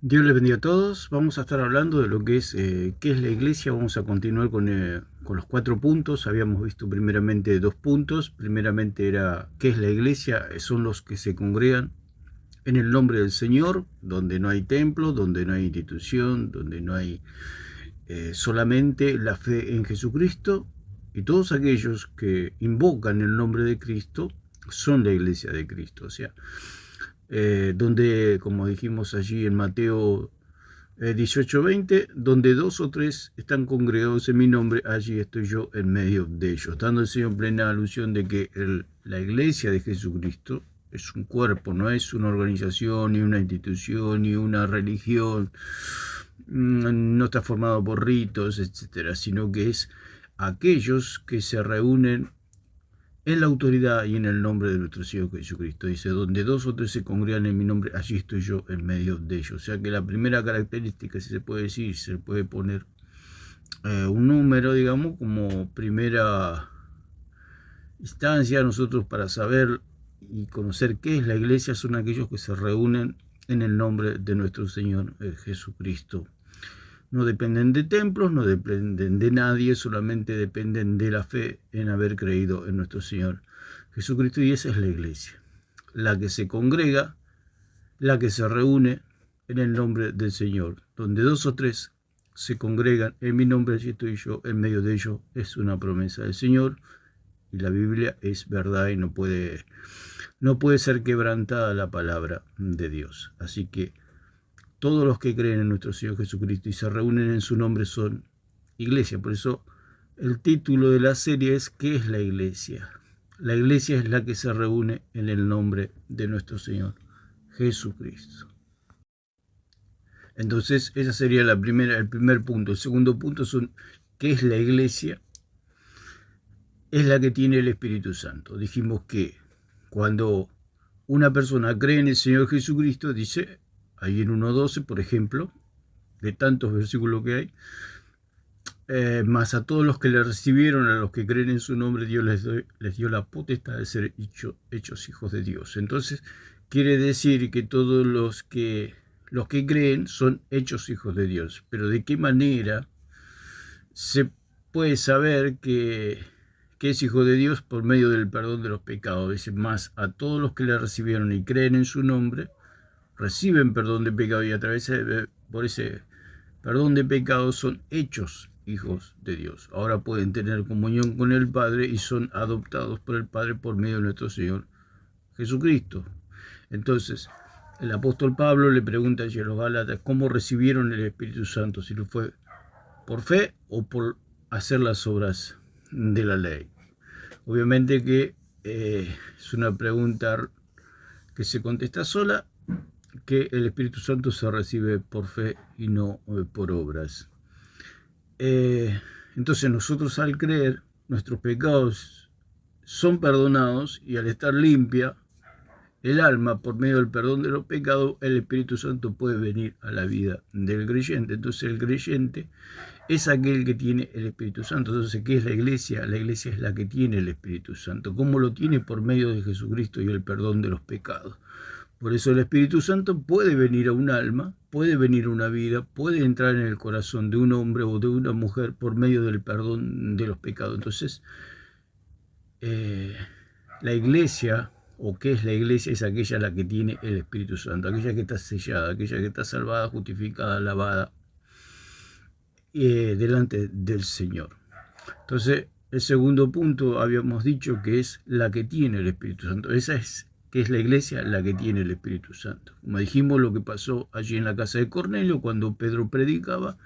Dios les bendiga a todos. Vamos a estar hablando de lo que es qué es la iglesia. Vamos a continuar con los 4 puntos. Habíamos visto primeramente 2 puntos. Primeramente era qué es la iglesia. Son los que se congregan en el nombre del Señor, donde no hay templo, donde no hay institución, donde no hay solamente la fe en Jesucristo. Y todos aquellos que invocan el nombre de Cristo son la iglesia de Cristo. O sea, donde, como dijimos allí en Mateo 18:20, donde 2 o 3 están congregados en mi nombre, allí estoy yo en medio de ellos, dando el Señor plena alusión de que la iglesia de Jesucristo es un cuerpo, no es una organización, ni una institución, ni una religión, no está formado por ritos, etcétera, sino que es aquellos que se reúnen en la autoridad y en el nombre de nuestro Señor Jesucristo. Dice, donde 2 o 3 se congregan en mi nombre, allí estoy yo en medio de ellos. O sea que la primera característica, si se puede decir, se puede poner un número, digamos, como primera instancia nosotros para saber y conocer qué es la iglesia, son aquellos que se reúnen en el nombre de nuestro Señor Jesucristo. No dependen de templos, no dependen de nadie, solamente dependen de la fe en haber creído en nuestro Señor Jesucristo, y esa es la iglesia, la que se congrega, la que se reúne en el nombre del Señor. Donde 2 o 3 se congregan en mi nombre, allí estoy yo en medio de ellos. Es una promesa del Señor y la Biblia es verdad y no puede ser quebrantada la palabra de Dios. Así que todos los que creen en nuestro Señor Jesucristo y se reúnen en su nombre son iglesia. Por eso el título de la serie es ¿qué es la iglesia? La iglesia es la que se reúne en el nombre de nuestro Señor Jesucristo. Entonces, ese sería el primer punto. El segundo punto son ¿qué es la iglesia? Es la que tiene el Espíritu Santo. Dijimos que cuando una persona cree en el Señor Jesucristo, dice ahí en 1:12, por ejemplo, de tantos versículos que hay, más a todos los que le recibieron, a los que creen en su nombre, Dios les dio la potestad de ser hechos hijos de Dios. Entonces, quiere decir que todos los que creen son hechos hijos de Dios. Pero ¿de qué manera se puede saber que es hijo de Dios? Por medio del perdón de los pecados. Dice, más a todos los que le recibieron y creen en su nombre, reciben perdón de pecado, y a través por ese perdón de pecados son hechos hijos de Dios. Ahora pueden tener comunión con el Padre y son adoptados por el Padre por medio de nuestro Señor Jesucristo. Entonces, el apóstol Pablo le pregunta a los Gálatas cómo recibieron el Espíritu Santo, si lo fue por fe o por hacer las obras de la ley. Obviamente que es una pregunta que se contesta sola, que el Espíritu Santo se recibe por fe y no por obras. Entonces nosotros, al creer, nuestros pecados son perdonados, y al estar limpia el alma por medio del perdón de los pecados, el Espíritu Santo puede venir a la vida del creyente. Entonces el creyente es aquel que tiene el Espíritu Santo. Entonces, ¿qué es la iglesia? La iglesia es la que tiene el Espíritu Santo. ¿Cómo lo tiene? Por medio de Jesucristo y el perdón de los pecados. Por eso el Espíritu Santo puede venir a un alma, puede venir a una vida, puede entrar en el corazón de un hombre o de una mujer por medio del perdón de los pecados. Entonces, la iglesia, o qué es la iglesia, es aquella la que tiene el Espíritu Santo, aquella que está sellada, aquella que está salvada, justificada, lavada delante del Señor. Entonces, el segundo punto habíamos dicho que es la que tiene el Espíritu Santo. Esa es que es la iglesia la que tiene el Espíritu Santo. Como dijimos, lo que pasó allí en la casa de Cornelio, cuando Pedro predicaba,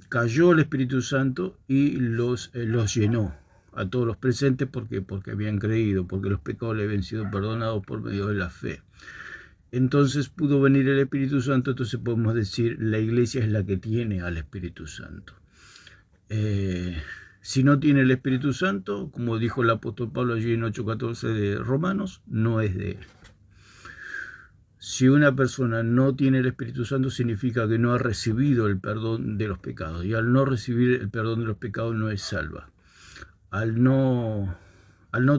cayó el Espíritu Santo y los llenó a todos los presentes. ¿Por qué? Porque habían creído, porque los pecados le habían sido perdonados por medio de la fe. Entonces pudo venir el Espíritu Santo. Entonces podemos decir, la iglesia es la que tiene al Espíritu Santo. Si no tiene el Espíritu Santo, como dijo el apóstol Pablo allí en 8:14 de Romanos, no es de él. Si una persona no tiene el Espíritu Santo, significa que no ha recibido el perdón de los pecados. Y al no recibir el perdón de los pecados, no es salva. Al no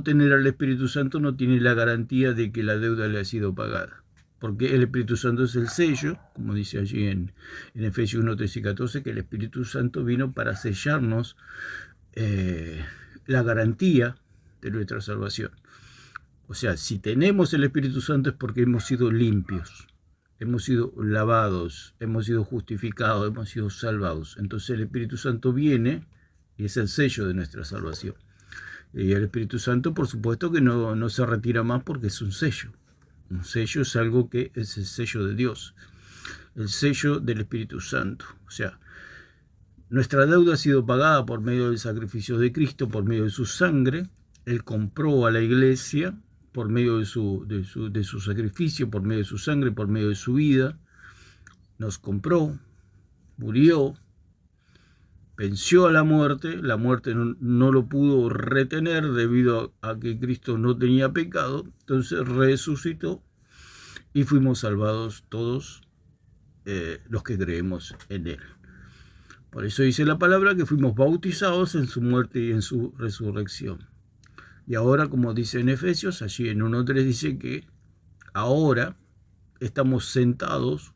tener al Espíritu Santo, no tiene la garantía de que la deuda le ha sido pagada. porque el Espíritu Santo es el sello, como dice allí en Efesios 1, 13 y 14, que el Espíritu Santo vino para sellarnos la garantía de nuestra salvación. O sea, si tenemos el Espíritu Santo es porque hemos sido limpios, hemos sido lavados, hemos sido justificados, hemos sido salvados. Entonces el Espíritu Santo viene y es el sello de nuestra salvación. Y el Espíritu Santo, por supuesto, que no se retira más porque es un sello. Un sello es algo que es el sello de Dios, el sello del Espíritu Santo. O sea, nuestra deuda ha sido pagada por medio del sacrificio de Cristo, por medio de su sangre. Él compró a la iglesia por medio de su sacrificio, por medio de su sangre, por medio de su vida. Nos compró, murió, venció a la muerte no lo pudo retener debido a que Cristo no tenía pecado, entonces resucitó y fuimos salvados todos los que creemos en Él. Por eso dice la palabra que fuimos bautizados en su muerte y en su resurrección. Y ahora, como dice en Efesios, allí en 1.3 dice que ahora estamos sentados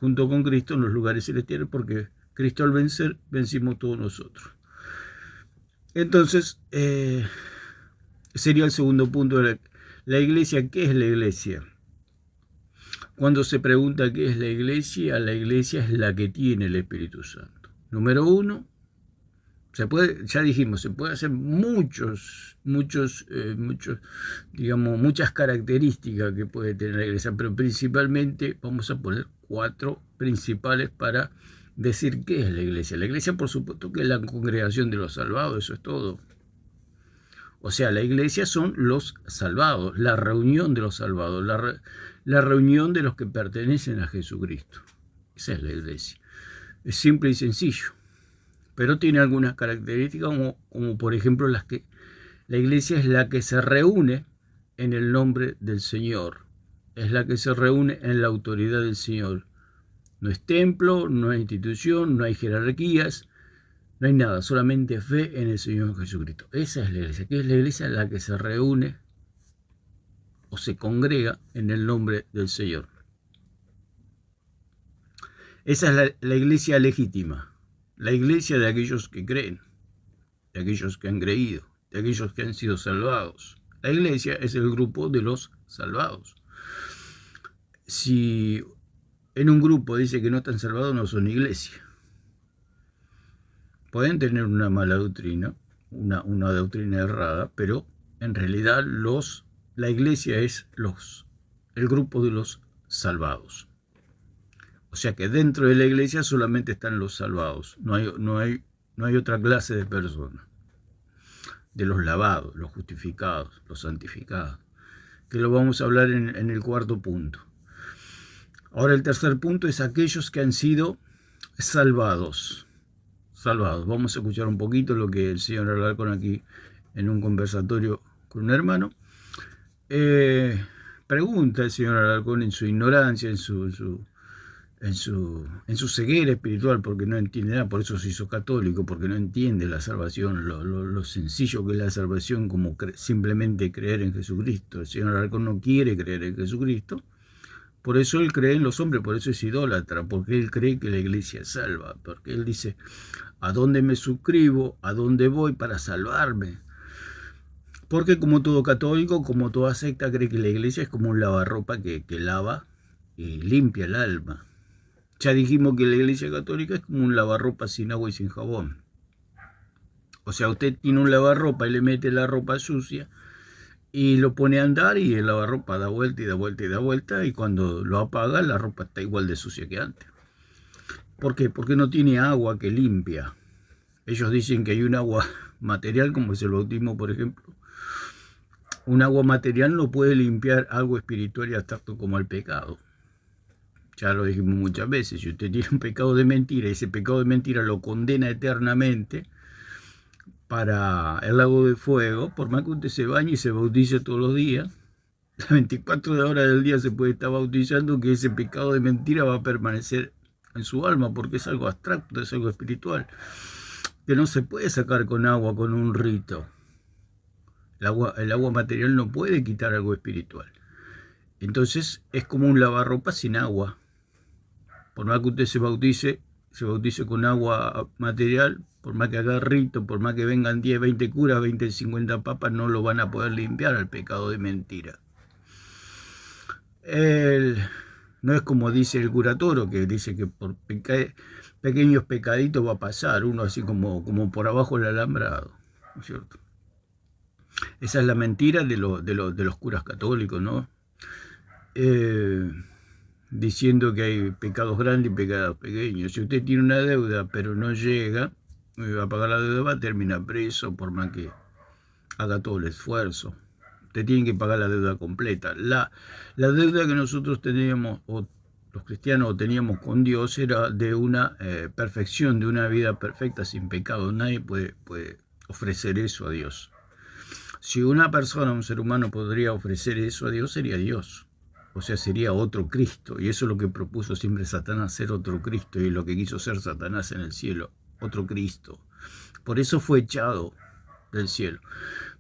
junto con Cristo en los lugares celestiales porque Cristo al vencer, vencimos todos nosotros. Entonces, sería el segundo punto de la iglesia. ¿Qué es la iglesia? Cuando se pregunta qué es la iglesia es la que tiene el Espíritu Santo. Número uno, ya dijimos, se puede hacer muchas características que puede tener la iglesia, pero principalmente vamos a poner 4 principales para decir qué es la iglesia. La iglesia, por supuesto, que es la congregación de los salvados, eso es todo. O sea, la iglesia son los salvados, la reunión de los salvados, la reunión de los que pertenecen a Jesucristo. Esa es la iglesia. Es simple y sencillo, pero tiene algunas características como por ejemplo las que la iglesia es la que se reúne en el nombre del Señor, es la que se reúne en la autoridad del Señor. No es templo, no es institución, no hay jerarquías, no hay nada, solamente fe en el Señor Jesucristo. Esa es la iglesia. ¿Qué es la iglesia? La que se reúne o se congrega en el nombre del Señor. Esa es la iglesia legítima, la iglesia de aquellos que creen, de aquellos que han creído, de aquellos que han sido salvados. La iglesia es el grupo de los salvados. Si en un grupo dice que no están salvados, no son iglesia. Pueden tener una mala doctrina, una doctrina errada, pero en realidad la iglesia es el grupo de los salvados. O sea que dentro de la iglesia solamente están los salvados, no hay otra clase de personas. De los lavados, los justificados, los santificados, que lo vamos a hablar en el 4.º punto. Ahora el 3.er punto es aquellos que han sido salvados. Vamos a escuchar un poquito lo que el señor Alarcón aquí en un conversatorio con un hermano. Pregunta el señor Alarcón en su ignorancia, en su ceguera espiritual, porque no entiende nada, por eso se hizo católico, porque no entiende la salvación, lo sencillo que es la salvación, como simplemente creer en Jesucristo. El señor Alarcón no quiere creer en Jesucristo. Por eso él cree en los hombres, por eso es idólatra, porque él cree que la iglesia salva, porque él dice, ¿a dónde me suscribo? ¿A dónde voy para salvarme? Porque como todo católico, como toda secta, cree que la iglesia es como un lavarropa que lava y limpia el alma. Ya dijimos que la iglesia católica es como un lavarropa sin agua y sin jabón. O sea, usted tiene un lavarropa y le mete la ropa sucia, y lo pone a andar y el lavarropa da vuelta y da vuelta y da vuelta, y cuando lo apaga la ropa está igual de sucia que antes. ¿Por qué? Porque no tiene agua que limpia. Ellos dicen que hay un agua material, como es el bautismo, por ejemplo. Un agua material no puede limpiar algo espiritual y abstracto como el pecado. Ya lo dijimos muchas veces. Si usted tiene un pecado de mentira y ese pecado de mentira lo condena eternamente para el lago de fuego, por más que usted se bañe y se bautice todos los días, las 24 horas del día se puede estar bautizando, que ese pecado de mentira va a permanecer en su alma, porque es algo abstracto, es algo espiritual, que no se puede sacar con agua, con un rito. El agua material no puede quitar algo espiritual. Entonces es como un lavarropas sin agua. Por más que usted se bautice con agua material, por más que haga rito, por más que vengan 10, 20 curas, 20, 50 papas, no lo van a poder limpiar al pecado de mentira. No es como dice el cura Toro, que dice que por pequeños pecaditos va a pasar, uno así como por abajo del alambrado, ¿no es cierto? Esa es la mentira de los curas católicos, ¿no? Diciendo que hay pecados grandes y pecados pequeños. Si usted tiene una deuda pero no llega a pagar la deuda, va a terminar preso por más que haga todo el esfuerzo. Usted tiene que pagar la deuda completa. La deuda que nosotros teníamos, o los cristianos teníamos con Dios, era de una perfección, de una vida perfecta sin pecado. Nadie puede ofrecer eso a Dios. Si una persona, un ser humano, podría ofrecer eso a Dios, sería Dios. O sea, sería otro Cristo. Y eso es lo que propuso siempre Satanás, ser otro Cristo. Y lo que quiso ser Satanás en el cielo, otro Cristo. Por eso fue echado del cielo.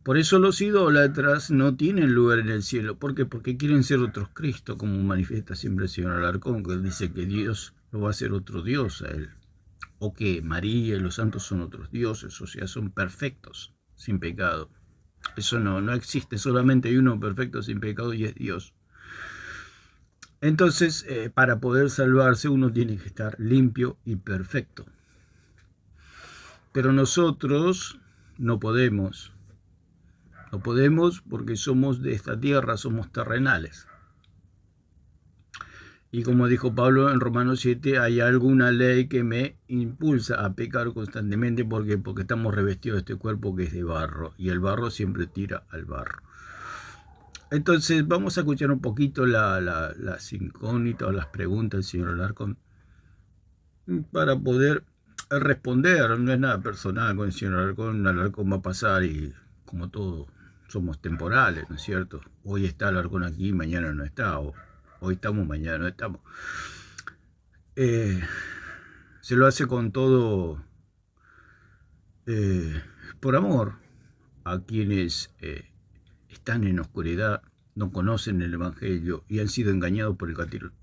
Por eso los idólatras no tienen lugar en el cielo. ¿Por qué? Porque quieren ser otros Cristo, como manifiesta siempre el señor Alarcón, que dice que Dios lo va a hacer otro Dios a él. O que María y los santos son otros dioses, o sea, son perfectos, sin pecado. Eso no existe, solamente hay uno perfecto sin pecado y es Dios. Entonces, para poder salvarse uno tiene que estar limpio y perfecto. Pero nosotros no podemos. No podemos porque somos de esta tierra, somos terrenales. Y como dijo Pablo en Romanos 7, hay alguna ley que me impulsa a pecar constantemente porque estamos revestidos de este cuerpo que es de barro. Y el barro siempre tira al barro. Entonces vamos a escuchar un poquito las incógnitas o las preguntas del señor Alarcón para poder responder. No es nada personal con el señor Alarcón. Alarcón va a pasar y como todo somos temporales, ¿no es cierto? Hoy está Alarcón aquí, mañana no está. Hoy estamos, mañana no estamos. Se lo hace con todo por amor a quienes están en oscuridad, no conocen el Evangelio y han sido engañados por el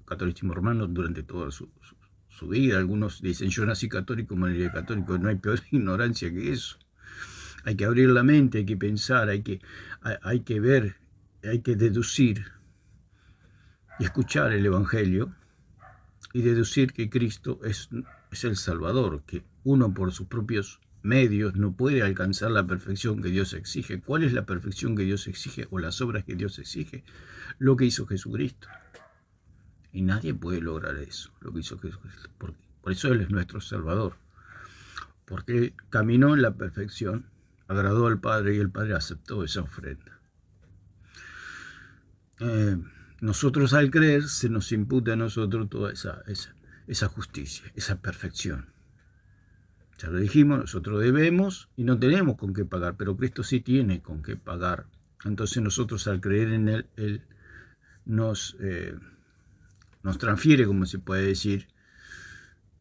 catolicismo romano durante toda su vida. Algunos dicen, yo nací católico, moriré católico. No hay peor ignorancia que eso. Hay que abrir la mente, hay que pensar, hay que ver, hay que deducir y escuchar el Evangelio y deducir que Cristo es el Salvador, que uno por sus propios medios no puede alcanzar la perfección que Dios exige. ¿Cuál es la perfección que Dios exige o las obras que Dios exige? Lo que hizo Jesucristo. Y nadie puede lograr eso, lo que hizo Jesucristo. Por eso Él es nuestro Salvador. Porque Él caminó en la perfección, agradó al Padre y el Padre aceptó esa ofrenda. Nosotros al creer se nos imputa a nosotros toda esa justicia, esa perfección. Ya lo dijimos, nosotros debemos y no tenemos con qué pagar, pero Cristo sí tiene con qué pagar. Entonces nosotros al creer en Él nos transfiere, como se puede decir,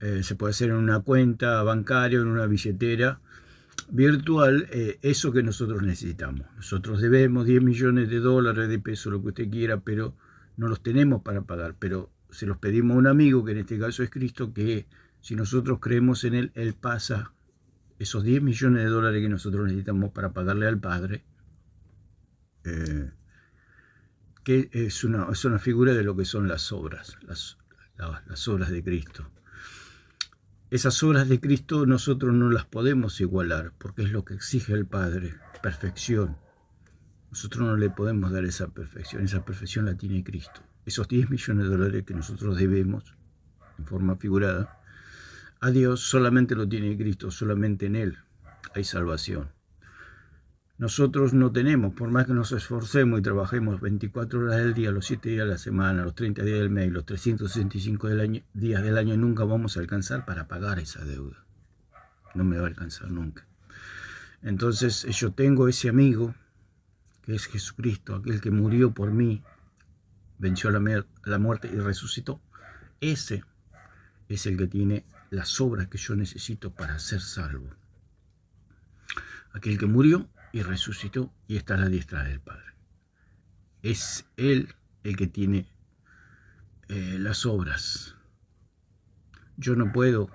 se puede hacer en una cuenta bancaria, en una billetera virtual, eso que nosotros necesitamos. Nosotros debemos 10 millones de dólares, de pesos, lo que usted quiera, pero no los tenemos para pagar, pero se los pedimos a un amigo, que en este caso es Cristo, que si nosotros creemos en Él, Él pasa esos 10 millones de dólares que nosotros necesitamos para pagarle al Padre, que es una figura de lo que son las obras, las obras de Cristo. Esas obras de Cristo nosotros no las podemos igualar, porque es lo que exige el Padre, perfección. Nosotros no le podemos dar esa perfección la tiene Cristo. Esos 10 millones de dólares que nosotros debemos, en forma figurada, a Dios solamente lo tiene Cristo, solamente en Él hay salvación. Nosotros no tenemos, por más que nos esforcemos y trabajemos 24 horas del día, los 7 días de la semana, los 30 días del mes, los 365 días del año, nunca vamos a alcanzar para pagar esa deuda. No me va a alcanzar nunca. Entonces yo tengo ese amigo, que es Jesucristo, aquel que murió por mí, venció la muerte y resucitó. Ese es el que tiene las obras que yo necesito para ser salvo. Aquel que murió y resucitó y está a la diestra del Padre. Es Él el que tiene las obras. Yo no puedo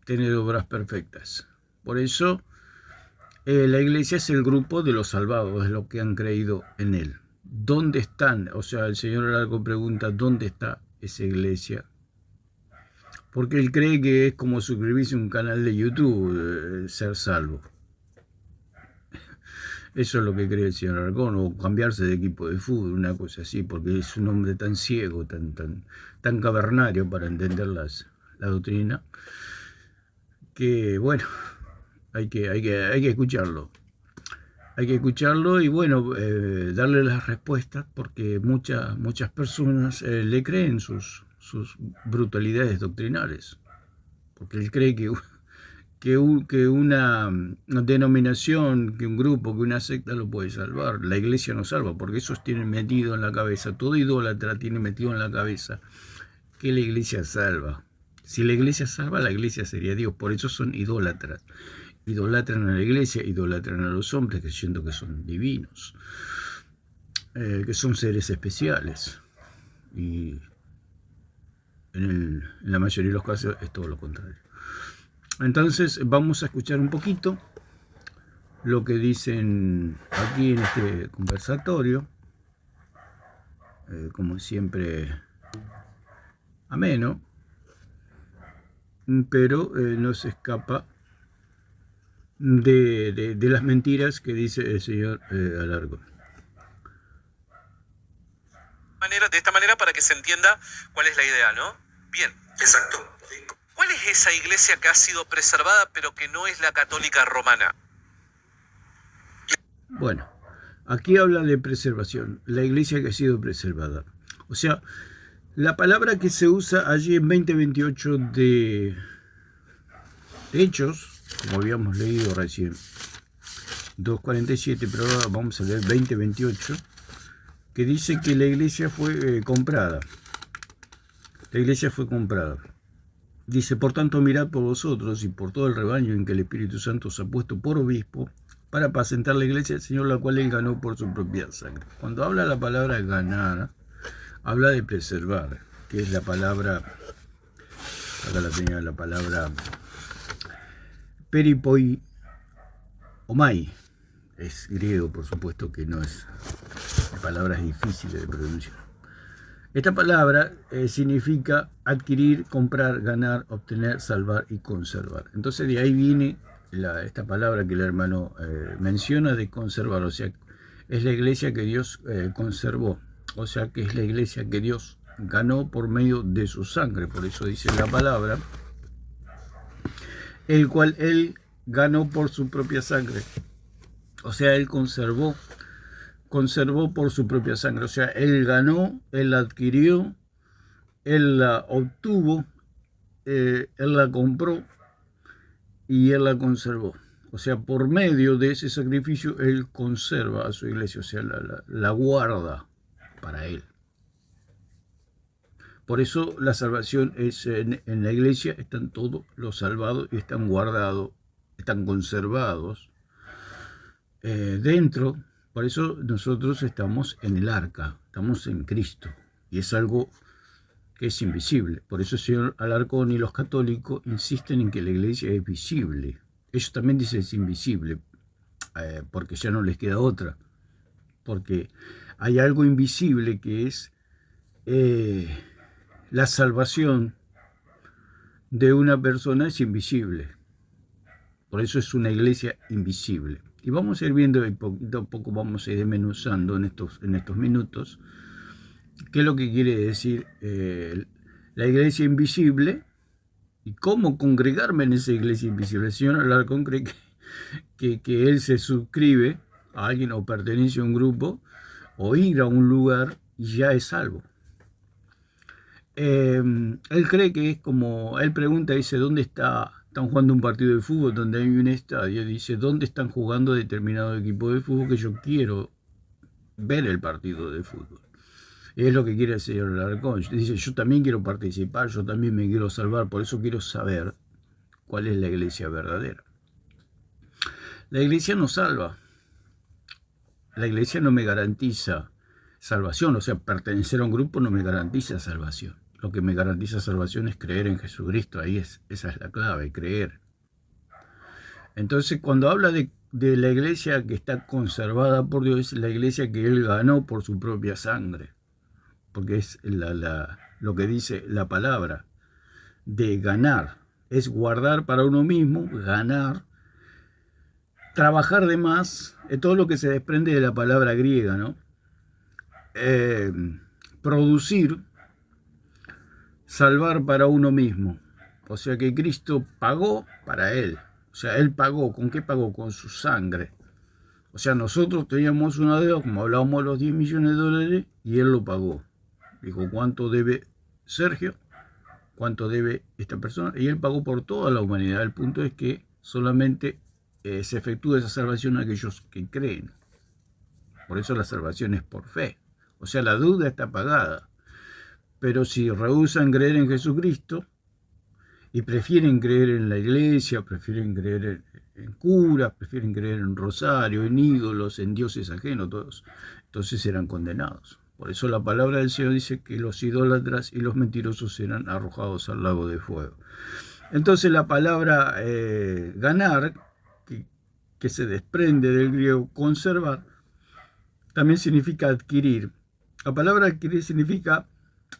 tener obras perfectas. Por eso la iglesia es el grupo de los salvados, es lo que han creído en él. ¿Dónde están? O sea, el señor Alarcón pregunta, ¿dónde está esa iglesia? Porque él cree que es como suscribirse a un canal de YouTube, ser salvo. Eso es lo que cree el señor Alarcón, o cambiarse de equipo de fútbol, una cosa así, porque es un hombre tan ciego, tan cavernario para entender la doctrina, que bueno, hay que escucharlo. Hay que escucharlo y bueno, darle las respuestas, porque muchas personas le creen sus brutalidades doctrinales, porque él cree que una denominación, que un grupo, que una secta lo puede salvar. La iglesia no salva, porque esos tienen metido en la cabeza, todo idólatra tiene metido en la cabeza que la iglesia salva. Si la iglesia salva, la iglesia sería Dios, por eso son idólatras. Idolatran a la iglesia, idolatran a los hombres, creyendo que son divinos, que son seres especiales. Y en la mayoría de los casos es todo lo contrario. Entonces vamos a escuchar un poquito lo que dicen aquí en este conversatorio, como siempre ameno, pero no se escapa de las mentiras que dice el señor Alarcón. De esta manera para que se entienda cuál es la idea, ¿no? Bien. Exacto. ¿Cuál es esa iglesia que ha sido preservada pero que no es la católica romana? Bueno, aquí habla de preservación, la iglesia que ha sido preservada. O sea, la palabra que se usa allí en 20:28 de Hechos, como habíamos leído recién, 2:47, pero ahora vamos a leer 20:28, que dice que la iglesia fue comprada. La iglesia fue comprada. Dice, por tanto, mirad por vosotros y por todo el rebaño en que el Espíritu Santo os ha puesto por obispo, para apacentar la iglesia del Señor, la cual él ganó por su propia sangre. Cuando habla la palabra ganar, habla de preservar, que es la palabra, acá la tenía la palabra peripoi omai, es griego, por supuesto que no es, palabras difíciles de pronunciar. Esta palabra significa adquirir, comprar, ganar, obtener, salvar y conservar. Entonces de ahí viene esta palabra que el hermano menciona de conservar, o sea, es la iglesia que Dios conservó, o sea, que es la iglesia que Dios ganó por medio de su sangre, por eso dice la palabra, el cual él ganó por su propia sangre, o sea, él conservó por su propia sangre, o sea, él ganó, él la adquirió, él la obtuvo, él la compró y él la conservó. O sea, por medio de ese sacrificio, él conserva a su iglesia, o sea, la guarda para él. Por eso la salvación es en la iglesia, están todos los salvados y están guardados, están conservados dentro. Por eso nosotros estamos en el arca, estamos en Cristo, y es algo que es invisible. Por eso el señor Alarcón y los católicos insisten en que la iglesia es visible. Ellos también dicen es invisible, porque ya no les queda otra. Porque hay algo invisible que es la salvación de una persona, es invisible. Por eso es una iglesia invisible. Y vamos a ir viendo y poquito a poco vamos a ir desmenuzando en estos minutos qué es lo que quiere decir la iglesia invisible y cómo congregarme en esa iglesia invisible. El señor Alarcón cree que él se suscribe a alguien o pertenece a un grupo o ir a un lugar y ya es salvo. Él cree que es como, él pregunta, dice, ¿dónde están jugando un partido de fútbol donde hay un estadio? Dice, ¿dónde están jugando determinado equipo de fútbol que yo quiero ver el partido de fútbol? Es lo que quiere el señor Alarcón. Dice, yo también quiero participar, yo también me quiero salvar, por eso quiero saber cuál es la iglesia verdadera. La iglesia no salva. La iglesia no me garantiza salvación. O sea, pertenecer a un grupo no me garantiza salvación. Lo que me garantiza salvación es creer en Jesucristo. Esa es la clave, creer. Entonces, cuando habla de la iglesia que está conservada por Dios, es la iglesia que Él ganó por su propia sangre. Porque es lo que dice la palabra de ganar. Es guardar para uno mismo, ganar, trabajar de más, todo lo que se desprende de la palabra griega, ¿no? Producir, salvar para uno mismo. O sea que Cristo pagó para Él. O sea, Él pagó. ¿Con qué pagó? Con su sangre. O sea, nosotros teníamos una deuda, como hablábamos, los 10 millones de dólares, y Él lo pagó. Dijo, ¿cuánto debe Sergio? ¿Cuánto debe esta persona? Y Él pagó por toda la humanidad. El punto es que solamente se efectúa esa salvación a aquellos que creen. Por eso la salvación es por fe. O sea, la deuda está pagada. Pero si rehúsan creer en Jesucristo y prefieren creer en la iglesia, prefieren creer en curas, prefieren creer en rosario, en ídolos, en dioses ajenos, todos, entonces serán condenados. Por eso la palabra del Señor dice que los idólatras y los mentirosos serán arrojados al lago de fuego. Entonces la palabra ganar, que se desprende del griego conservar, también significa adquirir. La palabra adquirir significa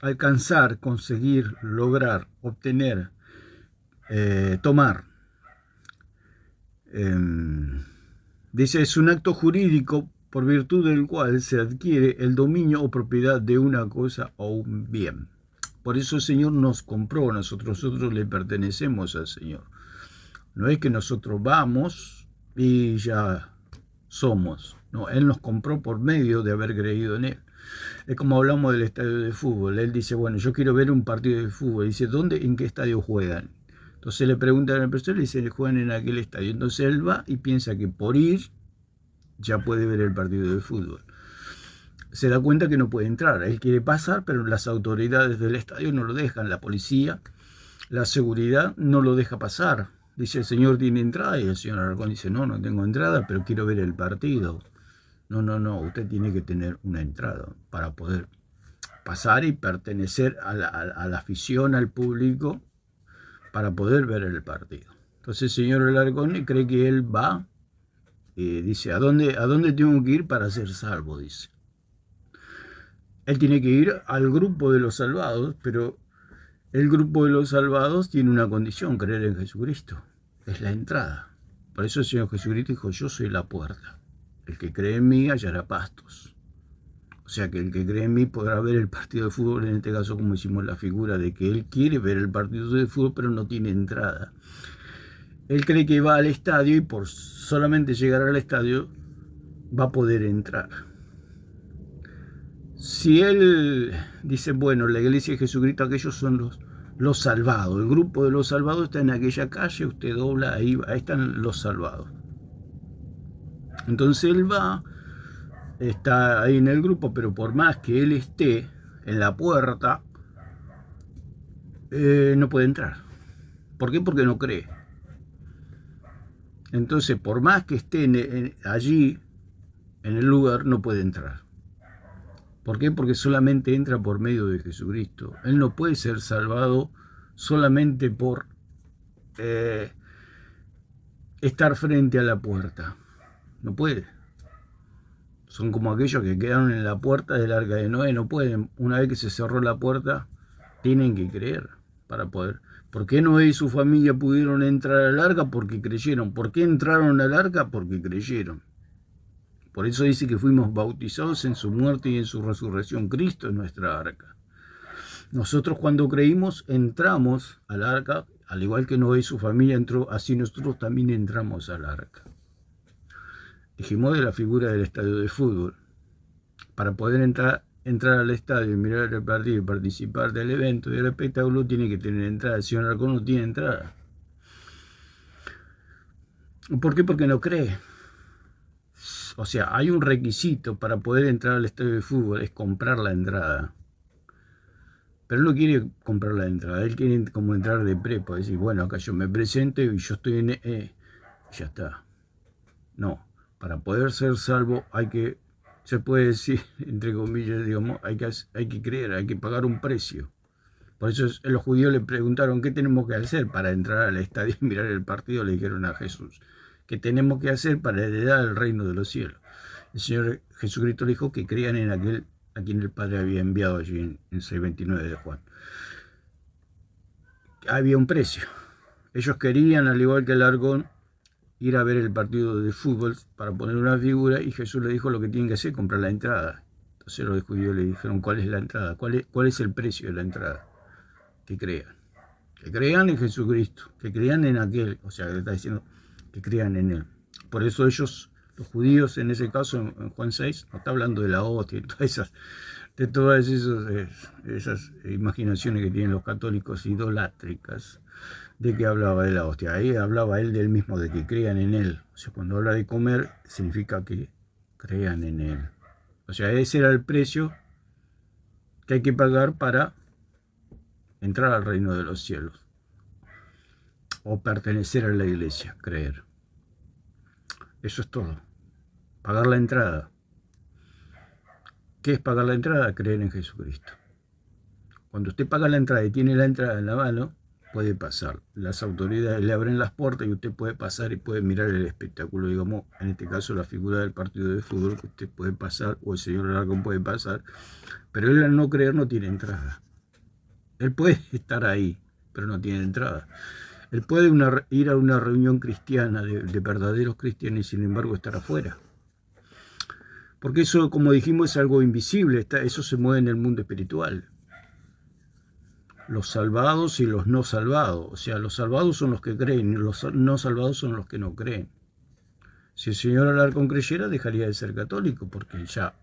alcanzar, conseguir, lograr, obtener, tomar. Dice, es un acto jurídico por virtud del cual se adquiere el dominio o propiedad de una cosa o un bien. Por eso el Señor nos compró, nosotros le pertenecemos al Señor. No es que nosotros vamos y ya somos. No, Él nos compró por medio de haber creído en Él. Es como hablamos del estadio de fútbol. Él dice, bueno, yo quiero ver un partido de fútbol. Dice, ¿dónde? ¿En qué estadio juegan? Entonces le preguntan a la persona y dice, juegan en aquel estadio. Entonces él va y piensa que por ir ya puede ver el partido de fútbol. Se da cuenta que no puede entrar. Él quiere pasar, pero las autoridades del estadio no lo dejan. La policía, la seguridad no lo deja pasar. Dice, el señor tiene entrada, y el señor Alarcón dice, no, no tengo entrada, pero quiero ver el partido. No, usted tiene que tener una entrada para poder pasar y pertenecer a la afición, al público, para poder ver el partido. Entonces el señor Alarcón cree que él va y dice, ¿a dónde tengo que ir para ser salvo? Dice. Él tiene que ir al grupo de los salvados, pero el grupo de los salvados tiene una condición, creer en Jesucristo. Es la entrada. Por eso el Señor Jesucristo dijo, yo soy la puerta. El que cree en mí hallará pastos. O sea que el que cree en mí podrá ver el partido de fútbol, en este caso como hicimos la figura de que él quiere ver el partido de fútbol, pero no tiene entrada. Él cree que va al estadio y por solamente llegar al estadio va a poder entrar. Si él dice, bueno, la iglesia de Jesucristo, aquellos son los salvados, el grupo de los salvados está en aquella calle, usted dobla, ahí están los salvados. Entonces él va, está ahí en el grupo, pero por más que él esté en la puerta, no puede entrar. ¿Por qué? Porque no cree. Entonces, por más que esté allí, en el lugar, no puede entrar. ¿Por qué? Porque solamente entra por medio de Jesucristo. Él no puede ser salvado solamente por estar frente a la puerta. No puede. Son como aquellos que quedaron en la puerta del arca de Noé. No pueden. Una vez que se cerró la puerta, tienen que creer para poder. ¿Por qué Noé y su familia pudieron entrar al arca? Porque creyeron. ¿Por qué entraron al arca? Porque creyeron. Por eso dice que fuimos bautizados en su muerte y en su resurrección. Cristo es nuestra arca. Nosotros cuando creímos entramos al arca, al igual que Noé y su familia entró, así nosotros también entramos al arca. Dijimos de la figura del estadio de fútbol. Para poder entrar al estadio y mirar el partido y participar del evento y del espectáculo, tiene que tener entrada. El señor Alarcón no tiene entrada. ¿Por qué? Porque no cree. O sea, hay un requisito para poder entrar al estadio de fútbol, es comprar la entrada. Pero él no quiere comprar la entrada, él quiere como entrar de prepo, decir, bueno, acá yo me presento y yo estoy en... ya está. No, para poder ser salvo hay que se puede decir, entre comillas, digamos, hay que creer, hay que pagar un precio. Por eso los judíos le preguntaron, ¿qué tenemos que hacer para entrar al estadio y mirar el partido? Le dijeron a Jesús, ¿qué tenemos que hacer para heredar el reino de los cielos? El Señor Jesucristo le dijo que crean en aquel a quien el Padre había enviado allí en 6:29 de Juan. Había un precio. Ellos querían, al igual que el Argón, ir a ver el partido de fútbol para poner una figura, y Jesús le dijo lo que tienen que hacer, comprar la entrada. Entonces los judíos le dijeron, ¿cuál es la entrada? ¿Cuál es el precio de la entrada? Que crean en Jesucristo, que crean en aquel, o sea, que le está diciendo que crean en él. Por eso ellos, los judíos en ese caso, en Juan 6, no está hablando de la hostia, de todas esas imaginaciones que tienen los católicos idolátricas, de que hablaba de la hostia. Ahí hablaba él del mismo, de que crean en él. O sea, cuando habla de comer, significa que crean en él. O sea, ese era el precio que hay que pagar para entrar al reino de los cielos, o pertenecer a la iglesia, creer. Eso es todo. Pagar la entrada. ¿Qué es pagar la entrada? Creer en Jesucristo. Cuando usted paga la entrada y tiene la entrada en la mano, puede pasar. Las autoridades le abren las puertas y usted puede pasar y puede mirar el espectáculo, digamos, en este caso la figura del partido de fútbol, que usted puede pasar, o el señor Alarcón puede pasar, pero él al no creer no tiene entrada. Él puede estar ahí, pero no tiene entrada. Él puede ir a una reunión cristiana de verdaderos cristianos y sin embargo estar afuera. Porque eso, como dijimos, es algo invisible, eso se mueve en el mundo espiritual. Los salvados y los no salvados. O sea, los salvados son los que creen y los no salvados son los que no creen. Si el señor Alarcón creyera, dejaría de ser católico, porque ya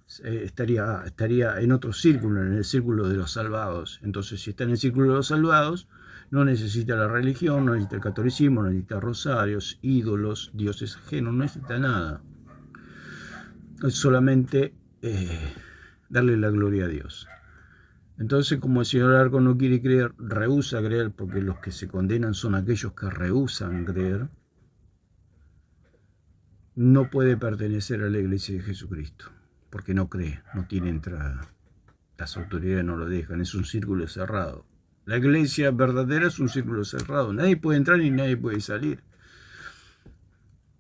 estaría en otro círculo, en el círculo de los salvados. Entonces, si está en el círculo de los salvados, no necesita la religión, no necesita el catolicismo, no necesita rosarios, ídolos, dioses ajenos, no necesita nada. Es solamente darle la gloria a Dios. Entonces, como el señor Alarcón no quiere creer, rehúsa creer, porque los que se condenan son aquellos que rehúsan creer, no puede pertenecer a la iglesia de Jesucristo, porque no cree, no tiene entrada. Las autoridades no lo dejan, es un círculo cerrado. La iglesia verdadera es un círculo cerrado, nadie puede entrar ni nadie puede salir.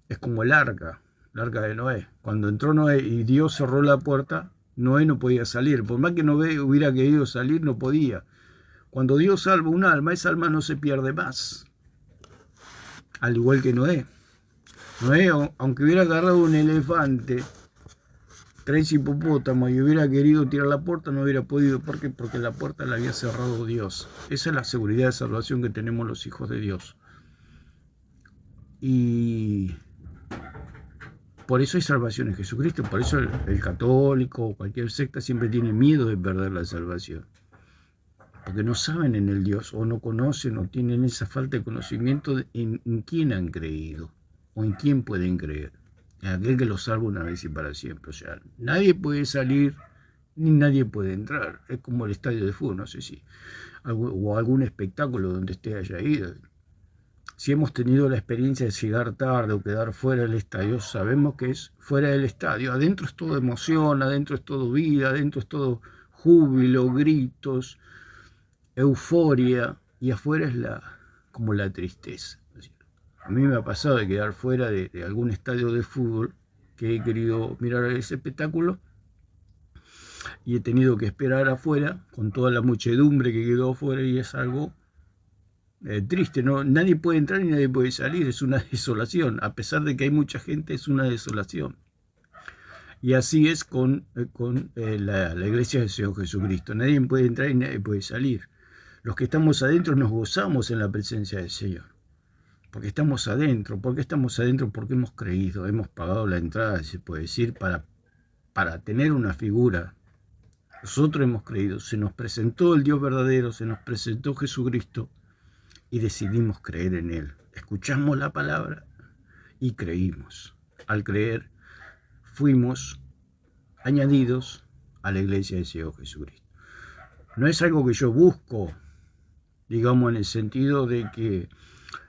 Es como el arca de Noé. Cuando entró Noé y Dios cerró la puerta, Noé no podía salir. Por más que Noé hubiera querido salir, no podía. Cuando Dios salva un alma, esa alma no se pierde más. Al igual que Noé. Noé, aunque hubiera agarrado un elefante, 3 hipopótamos y hubiera querido tirar la puerta, no hubiera podido. ¿Por qué? Porque la puerta la había cerrado Dios. Esa es la seguridad de salvación que tenemos los hijos de Dios. Y por eso hay salvación en Jesucristo. Por eso el católico o cualquier secta siempre tiene miedo de perder la salvación. Porque no saben en el Dios, o no conocen, o tienen esa falta de conocimiento en quién han creído, o en quién pueden creer. En aquel que los salva una vez y para siempre. O sea, nadie puede salir, ni nadie puede entrar. Es como el estadio de fútbol, no sé si, o algún espectáculo donde usted haya ido. Si hemos tenido la experiencia de llegar tarde o quedar fuera del estadio, sabemos que es fuera del estadio. Adentro es todo emoción, adentro es todo vida, adentro es todo júbilo, gritos, euforia, y afuera es como la tristeza. A mí me ha pasado de quedar fuera de algún estadio de fútbol que he querido mirar ese espectáculo y he tenido que esperar afuera con toda la muchedumbre que quedó afuera, y es algo triste, ¿no? Nadie puede entrar y nadie puede salir, es una desolación. A pesar de que hay mucha gente, es una desolación. Y así es con la iglesia del Señor Jesucristo. Nadie puede entrar y nadie puede salir. Los que estamos adentro nos gozamos en la presencia del Señor. Porque estamos adentro. ¿Por qué estamos adentro? Porque hemos creído, hemos pagado la entrada, se puede decir, para tener una figura. Nosotros hemos creído, se nos presentó el Dios verdadero, se nos presentó Jesucristo, y decidimos creer en Él. Escuchamos la palabra y creímos. Al creer, fuimos añadidos a la iglesia del Señor Jesucristo. No es algo que yo busco, digamos, en el sentido de que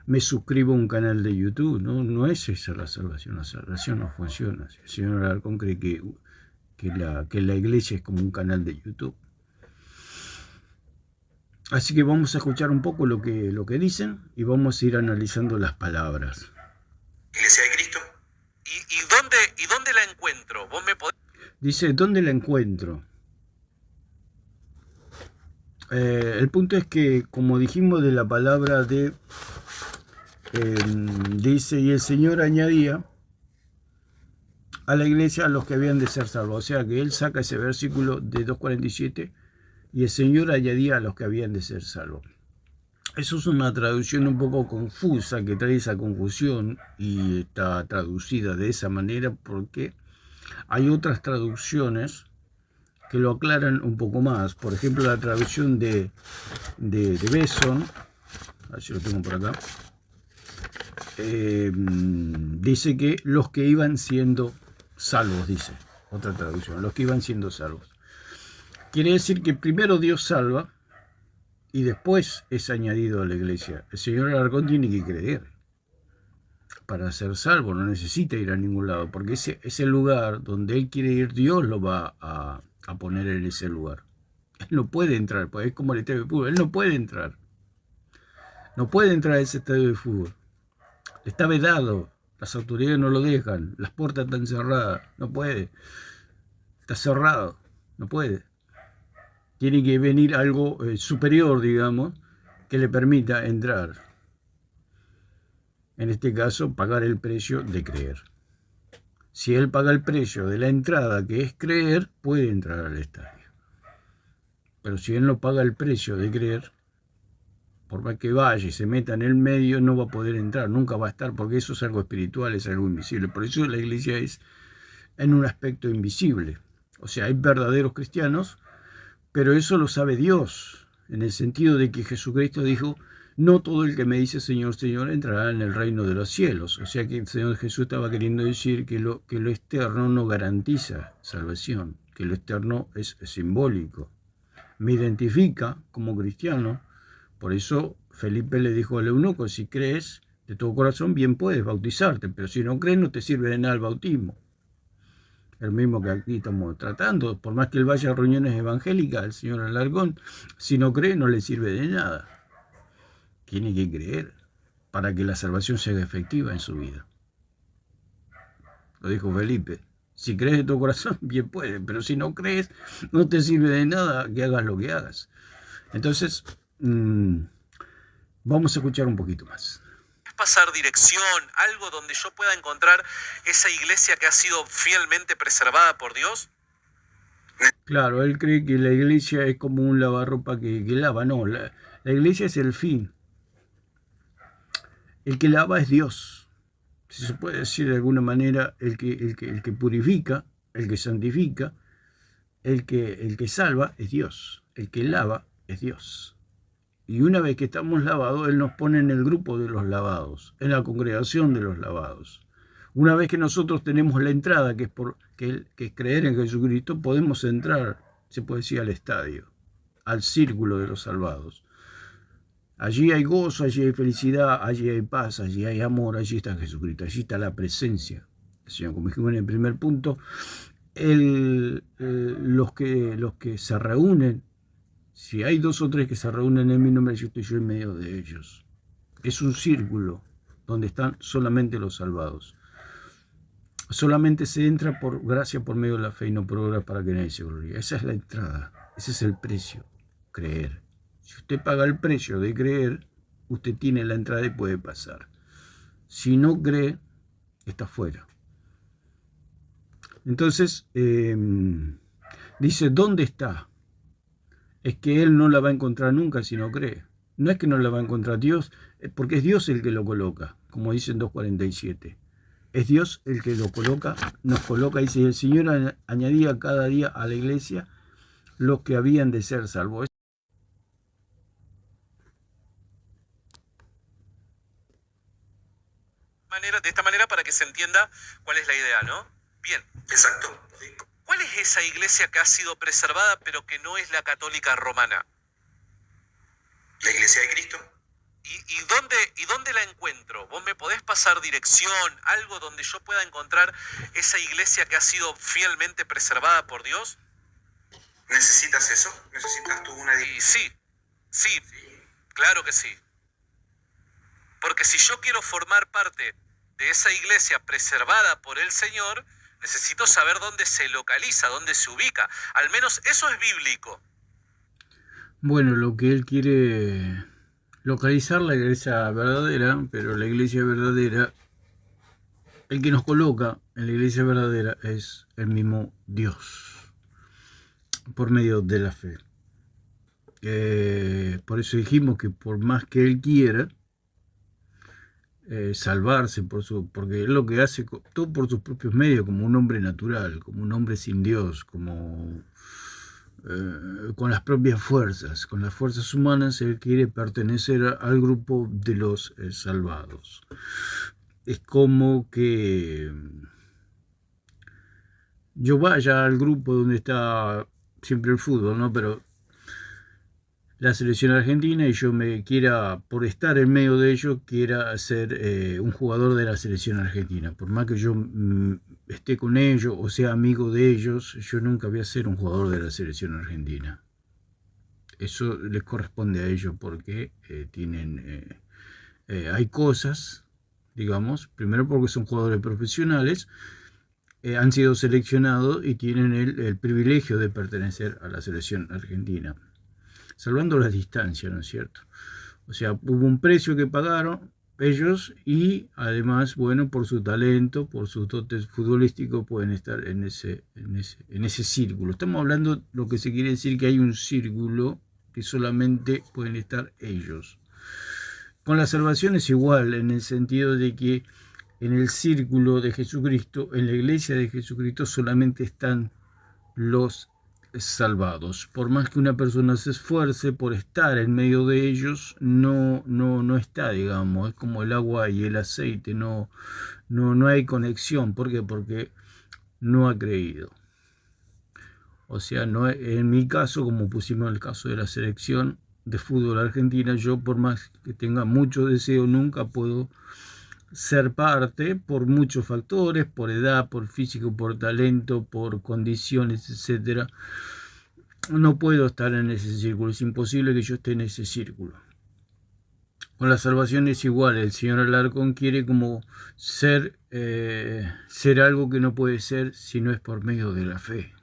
me suscribo a un canal de YouTube. No, no es esa la salvación. La salvación no funciona. El señor Alarcón cree que la iglesia es como un canal de YouTube. Así que vamos a escuchar un poco lo que dicen y vamos a ir analizando las palabras. Iglesia de Cristo. ¿Y dónde la encuentro? ¿Vos me podés? Dice, ¿dónde la encuentro? El punto es que, como dijimos de la palabra de... dice, y el Señor añadía a la iglesia a los que habían de ser salvos. O sea que él saca ese versículo de 2:47 y el Señor añadía a los que habían de ser salvos. Eso es una traducción un poco confusa que trae esa confusión y está traducida de esa manera porque hay otras traducciones que lo aclaran un poco más. Por ejemplo, la traducción de Besson, a ver si lo tengo por acá, dice que los que iban siendo salvos, dice otra traducción, los que iban siendo salvos. Quiere decir que primero Dios salva y después es añadido a la iglesia. El señor Alarcón tiene que creer para ser salvo, no necesita ir a ningún lado, porque ese lugar donde él quiere ir, Dios lo va a poner en ese lugar. Él no puede entrar, pues es como el estadio de fútbol, él no puede entrar. No puede entrar a ese estadio de fútbol. Está vedado, las autoridades no lo dejan, las puertas están cerradas, no puede. Está cerrado, no puede. Tiene que venir algo superior, digamos, que le permita entrar. En este caso, pagar el precio de creer. Si él paga el precio de la entrada, que es creer, puede entrar al estadio. Pero si él no paga el precio de creer, por más que vaya y se meta en el medio, no va a poder entrar, nunca va a estar, porque eso es algo espiritual, es algo invisible. Por eso la iglesia es en un aspecto invisible. O sea, hay verdaderos cristianos, pero eso lo sabe Dios, en el sentido de que Jesucristo dijo, no todo el que me dice Señor, Señor entrará en el reino de los cielos. O sea que el Señor Jesús estaba queriendo decir que lo externo no garantiza salvación, que lo externo es simbólico. Me identifica como cristiano, por eso Felipe le dijo al eunuco, si crees de todo corazón, bien puedes bautizarte, pero si no crees no te sirve de nada el bautismo. El mismo que aquí estamos tratando, por más que él vaya a reuniones evangélicas, el señor Alarcón, si no cree no le sirve de nada. Tiene que creer para que la salvación sea efectiva en su vida. Lo dijo Felipe, si crees de tu corazón, bien puedes, pero si no crees, no te sirve de nada que hagas lo que hagas. Entonces, vamos a escuchar un poquito más. Pasar dirección, algo donde yo pueda encontrar esa iglesia que ha sido fielmente preservada por Dios? Claro, él cree que la iglesia es como un lavarropa que lava. No, la iglesia es el fin. El que lava es Dios. Si se puede decir de alguna manera, el que purifica, el que santifica, el que salva es Dios. El que lava es Dios. Y una vez que estamos lavados, Él nos pone en el grupo de los lavados, en la congregación de los lavados. Una vez que nosotros tenemos la entrada, que es creer en Jesucristo, podemos entrar, se puede decir, al estadio, al círculo de los salvados. Allí hay gozo, allí hay felicidad, allí hay paz, allí hay amor, allí está Jesucristo, allí está la presencia. Señor, como dijimos en el primer punto, los que se reúnen, si hay 2 o 3 que se reúnen en mi nombre, yo estoy yo en medio de ellos. Es un círculo donde están solamente los salvados. Solamente se entra por gracia por medio de la fe y no por obras para que nadie se glorie. Esa es la entrada, ese es el precio, creer. Si usted paga el precio de creer, usted tiene la entrada y puede pasar. Si no cree, está fuera. Entonces, dice, ¿dónde está? Es que él no la va a encontrar nunca si no cree. No es que no la va a encontrar Dios, porque es Dios el que lo coloca, como dice en 2:47. Es Dios el que lo coloca, nos coloca, dice, el Señor añadía cada día a la iglesia los que habían de ser salvos. De esta manera para que se entienda cuál es la idea, ¿no? Bien. Exacto. ¿Cuál es esa iglesia que ha sido preservada pero que no es la católica romana? La iglesia de Cristo. ¿Y dónde la encuentro? ¿Vos me podés pasar dirección, algo donde yo pueda encontrar esa iglesia que ha sido fielmente preservada por Dios? ¿Necesitas eso? ¿Necesitas tú una Y sí, claro que sí. Porque si yo quiero formar parte de esa iglesia preservada por el Señor, necesito saber dónde se localiza, dónde se ubica. Al menos eso es bíblico. Bueno, lo que él quiere localizar la iglesia verdadera, pero la iglesia verdadera, el que nos coloca en la iglesia verdadera es el mismo Dios, por medio de la fe. Por eso dijimos que por más que él quiera salvarse, porque es lo que hace todo por sus propios medios, como un hombre natural, como un hombre sin Dios, como con las propias fuerzas, con las fuerzas humanas, él quiere pertenecer al grupo de los salvados. Es como que yo vaya al grupo donde está siempre el fútbol, ¿no? Pero la selección argentina y yo me quiera, por estar en medio de ellos, quiera ser un jugador de la selección argentina. Por más que yo esté con ellos o sea amigo de ellos, yo nunca voy a ser un jugador de la selección argentina. Eso les corresponde a ellos porque hay cosas, digamos, primero porque son jugadores profesionales, han sido seleccionados y tienen el privilegio de pertenecer a la selección argentina. Salvando las distancias, ¿no es cierto? O sea, hubo un precio que pagaron ellos y además, bueno, por su talento, por sus dotes futbolísticos, pueden estar en ese círculo. Estamos hablando, lo que se quiere decir que hay un círculo que solamente pueden estar ellos. Con la salvación es igual, en el sentido de que en el círculo de Jesucristo, en la iglesia de Jesucristo, solamente están los salvados. Por más que una persona se esfuerce por estar en medio de ellos, no está, digamos, es como el agua y el aceite, no hay conexión. ¿Por qué? Porque no ha creído. O sea, no, en mi caso, como pusimos el caso de la selección de fútbol argentina, yo por más que tenga mucho deseo, nunca puedo ser parte por muchos factores, por edad, por físico, por talento, por condiciones, etcétera. No puedo estar en ese círculo, es imposible que yo esté en ese círculo. Con la salvación es igual, el Señor Alarcón quiere como ser algo que no puede ser si no es por medio de la fe.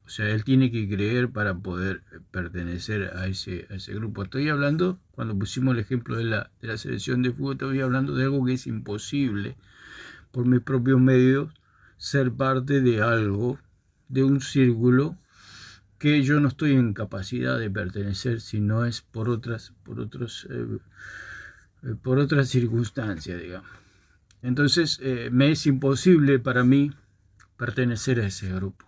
O sea, él tiene que creer para poder pertenecer a ese grupo. Estoy hablando, cuando pusimos el ejemplo de la selección de fútbol, estoy hablando de algo que es imposible por mis propios medios ser parte de algo, de un círculo que yo no estoy en capacidad de pertenecer si no es por otras circunstancias, digamos. Entonces, me es imposible para mí pertenecer a ese grupo.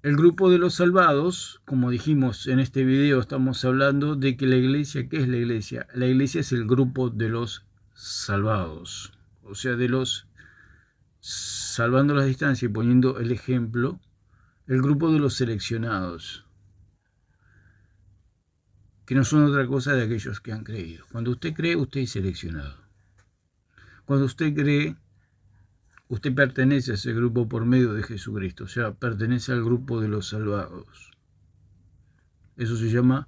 El grupo de los salvados, como dijimos en este video, estamos hablando de que la iglesia, ¿qué es la iglesia? La iglesia es el grupo de los salvados, o sea, de los, salvando las distancias y poniendo el ejemplo, el grupo de los seleccionados, que no son otra cosa de aquellos que han creído. Cuando usted cree, usted es seleccionado. Cuando usted cree, usted pertenece a ese grupo por medio de Jesucristo, o sea, pertenece al grupo de los salvados. Eso se llama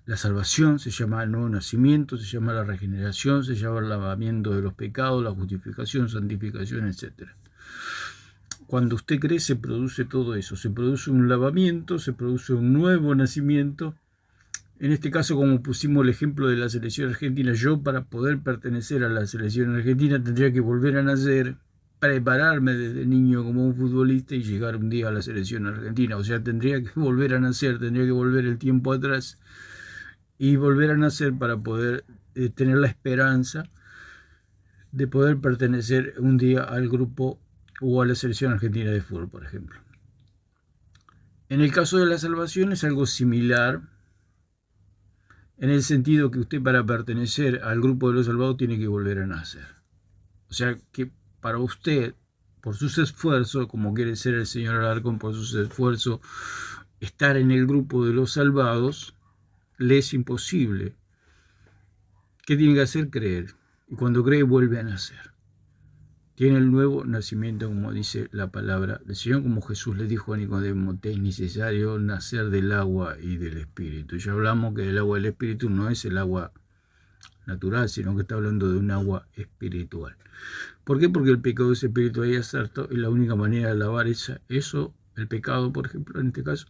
la salvación, se llama el nuevo nacimiento, se llama la regeneración, se llama el lavamiento de los pecados, la justificación, santificación, etc. Cuando usted cree, se produce todo eso, se produce un lavamiento, se produce un nuevo nacimiento. En este caso, como pusimos el ejemplo de la selección argentina, yo para poder pertenecer a la selección argentina tendría que volver a nacer, prepararme desde niño como un futbolista y llegar un día a la selección argentina. O sea, tendría que volver a nacer, tendría que volver el tiempo atrás y volver a nacer para poder tener la esperanza de poder pertenecer un día al grupo o a la selección argentina de fútbol, por ejemplo. En el caso de la salvación es algo similar, en el sentido que usted para pertenecer al grupo de los salvados tiene que volver a nacer. O sea que para usted, por sus esfuerzos, como quiere ser el señor Alarcón, por sus esfuerzos, estar en el grupo de los salvados, le es imposible. ¿Qué tiene que hacer? Creer. Y cuando cree, vuelve a nacer. Tiene el nuevo nacimiento, como dice la palabra del Señor, como Jesús le dijo a Nicodemo, te es necesario nacer del agua y del Espíritu. Ya hablamos que el agua del Espíritu no es el agua natural, sino que está hablando de un agua espiritual. ¿Por qué? Porque el pecado es espiritual y acerto, y la única manera de lavar eso, el pecado, por ejemplo, en este caso,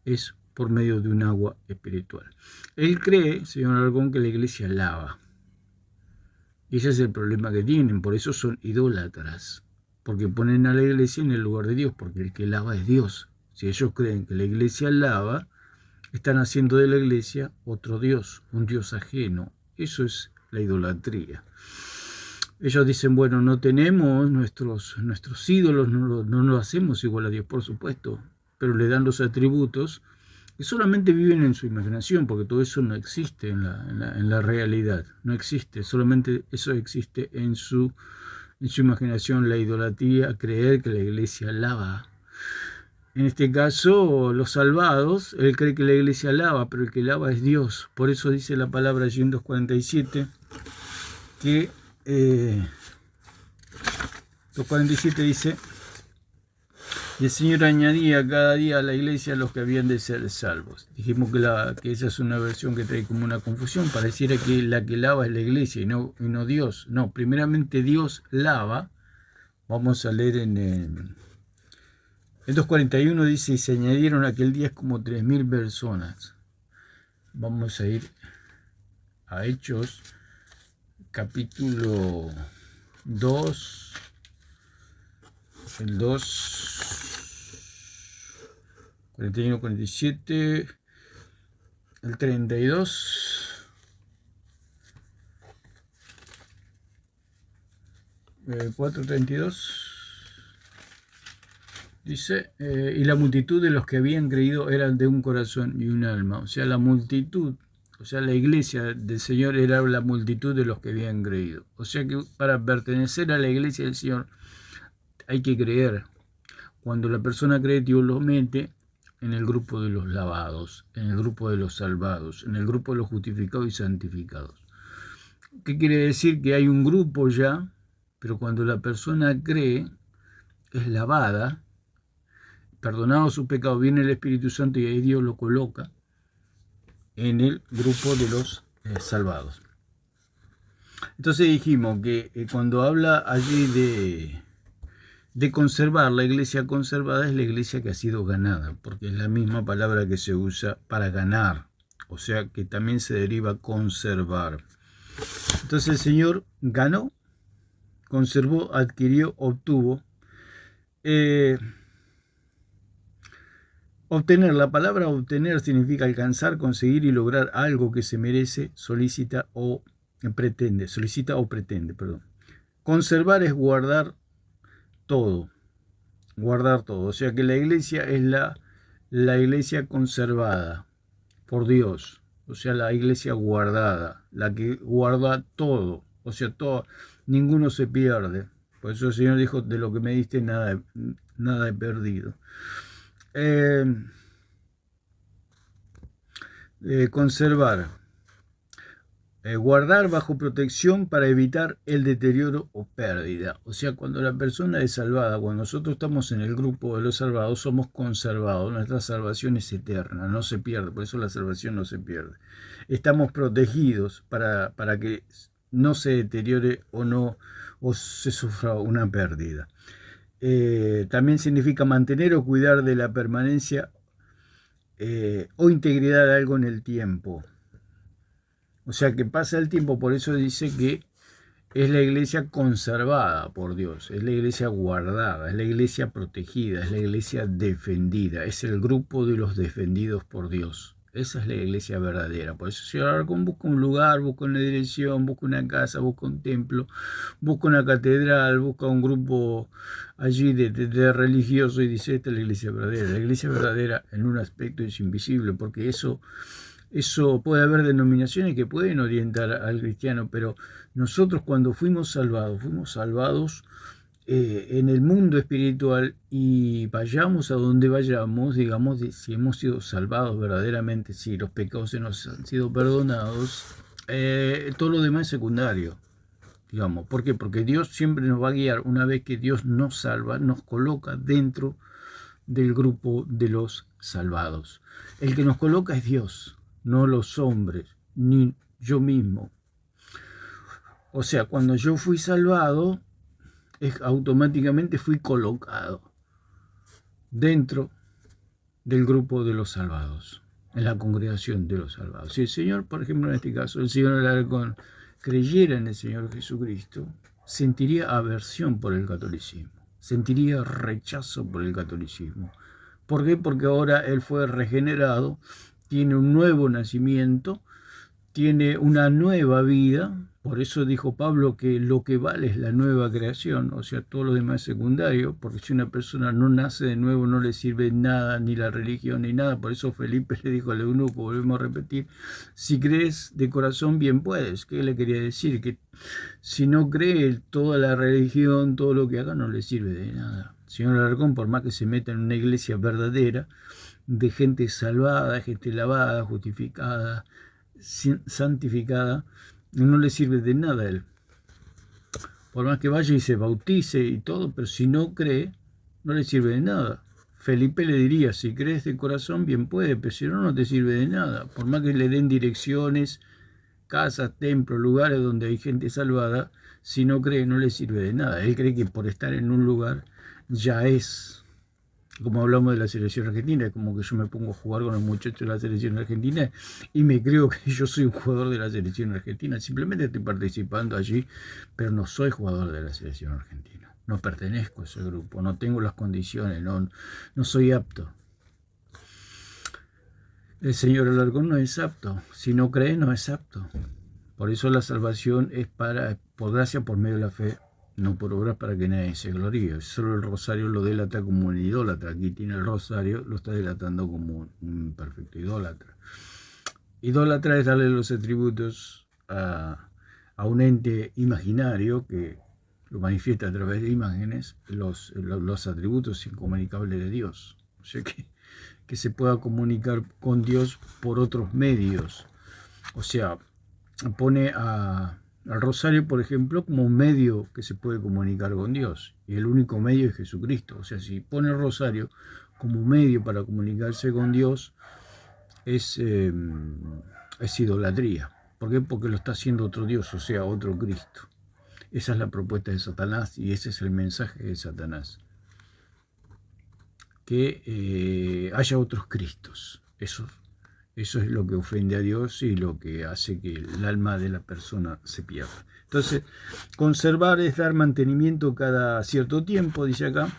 es por medio de un agua espiritual. Él cree, señor Aragón, que la iglesia lava. Y ese es el problema que tienen, por eso son idólatras, porque ponen a la iglesia en el lugar de Dios, porque el que lava es Dios. Si ellos creen que la iglesia lava, están haciendo de la iglesia otro Dios, un Dios ajeno. Eso es la idolatría. Ellos dicen, bueno, no tenemos nuestros ídolos, no lo hacemos igual a Dios, por supuesto, pero le dan los atributos que solamente viven en su imaginación, porque todo eso no existe en la realidad, no existe, solamente eso existe en su imaginación, la idolatría, creer que la iglesia lava. En este caso, los salvados, él cree que la iglesia lava, pero el que lava es Dios. Por eso dice la palabra allí en 2:47, que 2:47 dice, y el Señor añadía cada día a la iglesia a los que habían de ser salvos. Dijimos que esa es una versión que trae como una confusión. Pareciera que la que lava es la iglesia y no Dios. No, primeramente Dios lava. Vamos a leer en 2:41 dice, y se añadieron aquel día como 3.000 personas. Vamos a ir a Hechos, capítulo 2, el 2, 41, 47, el 32, 4:32. Dice, y la multitud de los que habían creído eran de un corazón y un alma. O sea, la multitud, o sea, la iglesia del Señor era la multitud de los que habían creído. O sea que para pertenecer a la iglesia del Señor hay que creer. Cuando la persona cree, Dios lo mete en el grupo de los lavados, en el grupo de los salvados, en el grupo de los justificados y santificados. ¿Qué quiere decir? Que hay un grupo ya, pero cuando la persona cree, es lavada, perdonado su pecado, viene el Espíritu Santo y ahí Dios lo coloca en el grupo de los salvados. Entonces dijimos que cuando habla allí de conservar, la iglesia conservada es la iglesia que ha sido ganada, porque es la misma palabra que se usa para ganar, o sea que también se deriva conservar. Entonces el Señor ganó, conservó, adquirió, obtuvo. Obtener, la palabra obtener significa alcanzar, conseguir y lograr algo que se merece, solicita o pretende. Conservar es guardar todo. O sea que la iglesia es la iglesia conservada por Dios. O sea, la iglesia guardada, la que guarda todo. O sea, todo, ninguno se pierde. Por eso el Señor dijo, de lo que me diste nada he perdido. Conservar, guardar bajo protección para evitar el deterioro o pérdida. O sea, cuando la persona es salvada, cuando nosotros estamos en el grupo de los salvados, somos conservados. Nuestra salvación es eterna, no se pierde, por eso la salvación no se pierde. Estamos protegidos para que no se deteriore o se sufra una pérdida. También significa mantener o cuidar de la permanencia o integridad de algo en el tiempo. O sea que pasa el tiempo, por eso dice que es la iglesia conservada por Dios, es la iglesia guardada, es la iglesia protegida, es la iglesia defendida, es el grupo de los defendidos por Dios. Esa es la iglesia verdadera. Por eso si ahora busca un lugar, busca una dirección, busca una casa, busca un templo, busca una catedral, busca un grupo allí de religioso y dice, esta es la iglesia verdadera. La iglesia verdadera en un aspecto es invisible, porque eso puede haber denominaciones que pueden orientar al cristiano, pero nosotros cuando fuimos salvados en el mundo espiritual y vayamos a donde vayamos, digamos, si hemos sido salvados verdaderamente, si los pecados se nos han sido perdonados, todo lo demás es secundario, digamos. ¿Por qué? Porque Dios siempre nos va a guiar. Una vez que Dios nos salva, nos coloca dentro del grupo de los salvados. El que nos coloca es Dios, no los hombres, ni yo mismo. O sea, cuando yo fui salvado, automáticamente fui colocado dentro del grupo de los salvados, en la congregación de los salvados. Si el Señor, por ejemplo, en este caso, el Señor Alarcón, creyera en el Señor Jesucristo, sentiría aversión por el catolicismo, sentiría rechazo por el catolicismo. ¿Por qué? Porque ahora él fue regenerado, tiene un nuevo nacimiento, tiene una nueva vida. Por eso dijo Pablo que lo que vale es la nueva creación, o sea, todo lo demás es secundario, porque si una persona no nace de nuevo no le sirve nada, ni la religión, ni nada. Por eso Felipe le dijo al eunuco, volvemos a repetir, si crees de corazón bien puedes. ¿Qué le quería decir? Que si no cree, toda la religión, todo lo que haga no le sirve de nada. Señor Alarcón, por más que se meta en una iglesia verdadera, de gente salvada, gente lavada, justificada, santificada, no le sirve de nada a él. Por más que vaya y se bautice y todo, pero si no cree, no le sirve de nada. Felipe le diría, si crees de corazón, bien puede, pero si no, no te sirve de nada. Por más que le den direcciones, casas, templos, lugares donde hay gente salvada, si no cree, no le sirve de nada. Él cree que por estar en un lugar ya es. Como hablamos de la selección argentina, como que yo me pongo a jugar con los muchachos de la selección argentina y me creo que yo soy un jugador de la selección argentina. Simplemente estoy participando allí, pero no soy jugador de la selección argentina. No pertenezco a ese grupo, no tengo las condiciones, no soy apto. El Señor Alarcón no es apto. Si no cree, no es apto. Por eso la salvación es por gracia, por medio de la fe, no por obras para que nadie se gloríe. Solo el rosario lo delata como un idólatra. Aquí tiene el rosario, lo está delatando como un perfecto idólatra. Idólatra es darle los atributos a un ente imaginario que lo manifiesta a través de imágenes, los atributos incomunicables de Dios. O sea que se pueda comunicar con Dios por otros medios. O sea, pone al rosario, por ejemplo, como un medio que se puede comunicar con Dios. Y el único medio es Jesucristo. O sea, si pone el rosario como un medio para comunicarse con Dios, es idolatría. ¿Por qué? Porque lo está haciendo otro Dios, o sea, otro Cristo. Esa es la propuesta de Satanás y ese es el mensaje de Satanás. Que haya otros Cristos. Eso es lo que ofende a Dios y lo que hace que el alma de la persona se pierda. Entonces, conservar es dar mantenimiento cada cierto tiempo, dice acá.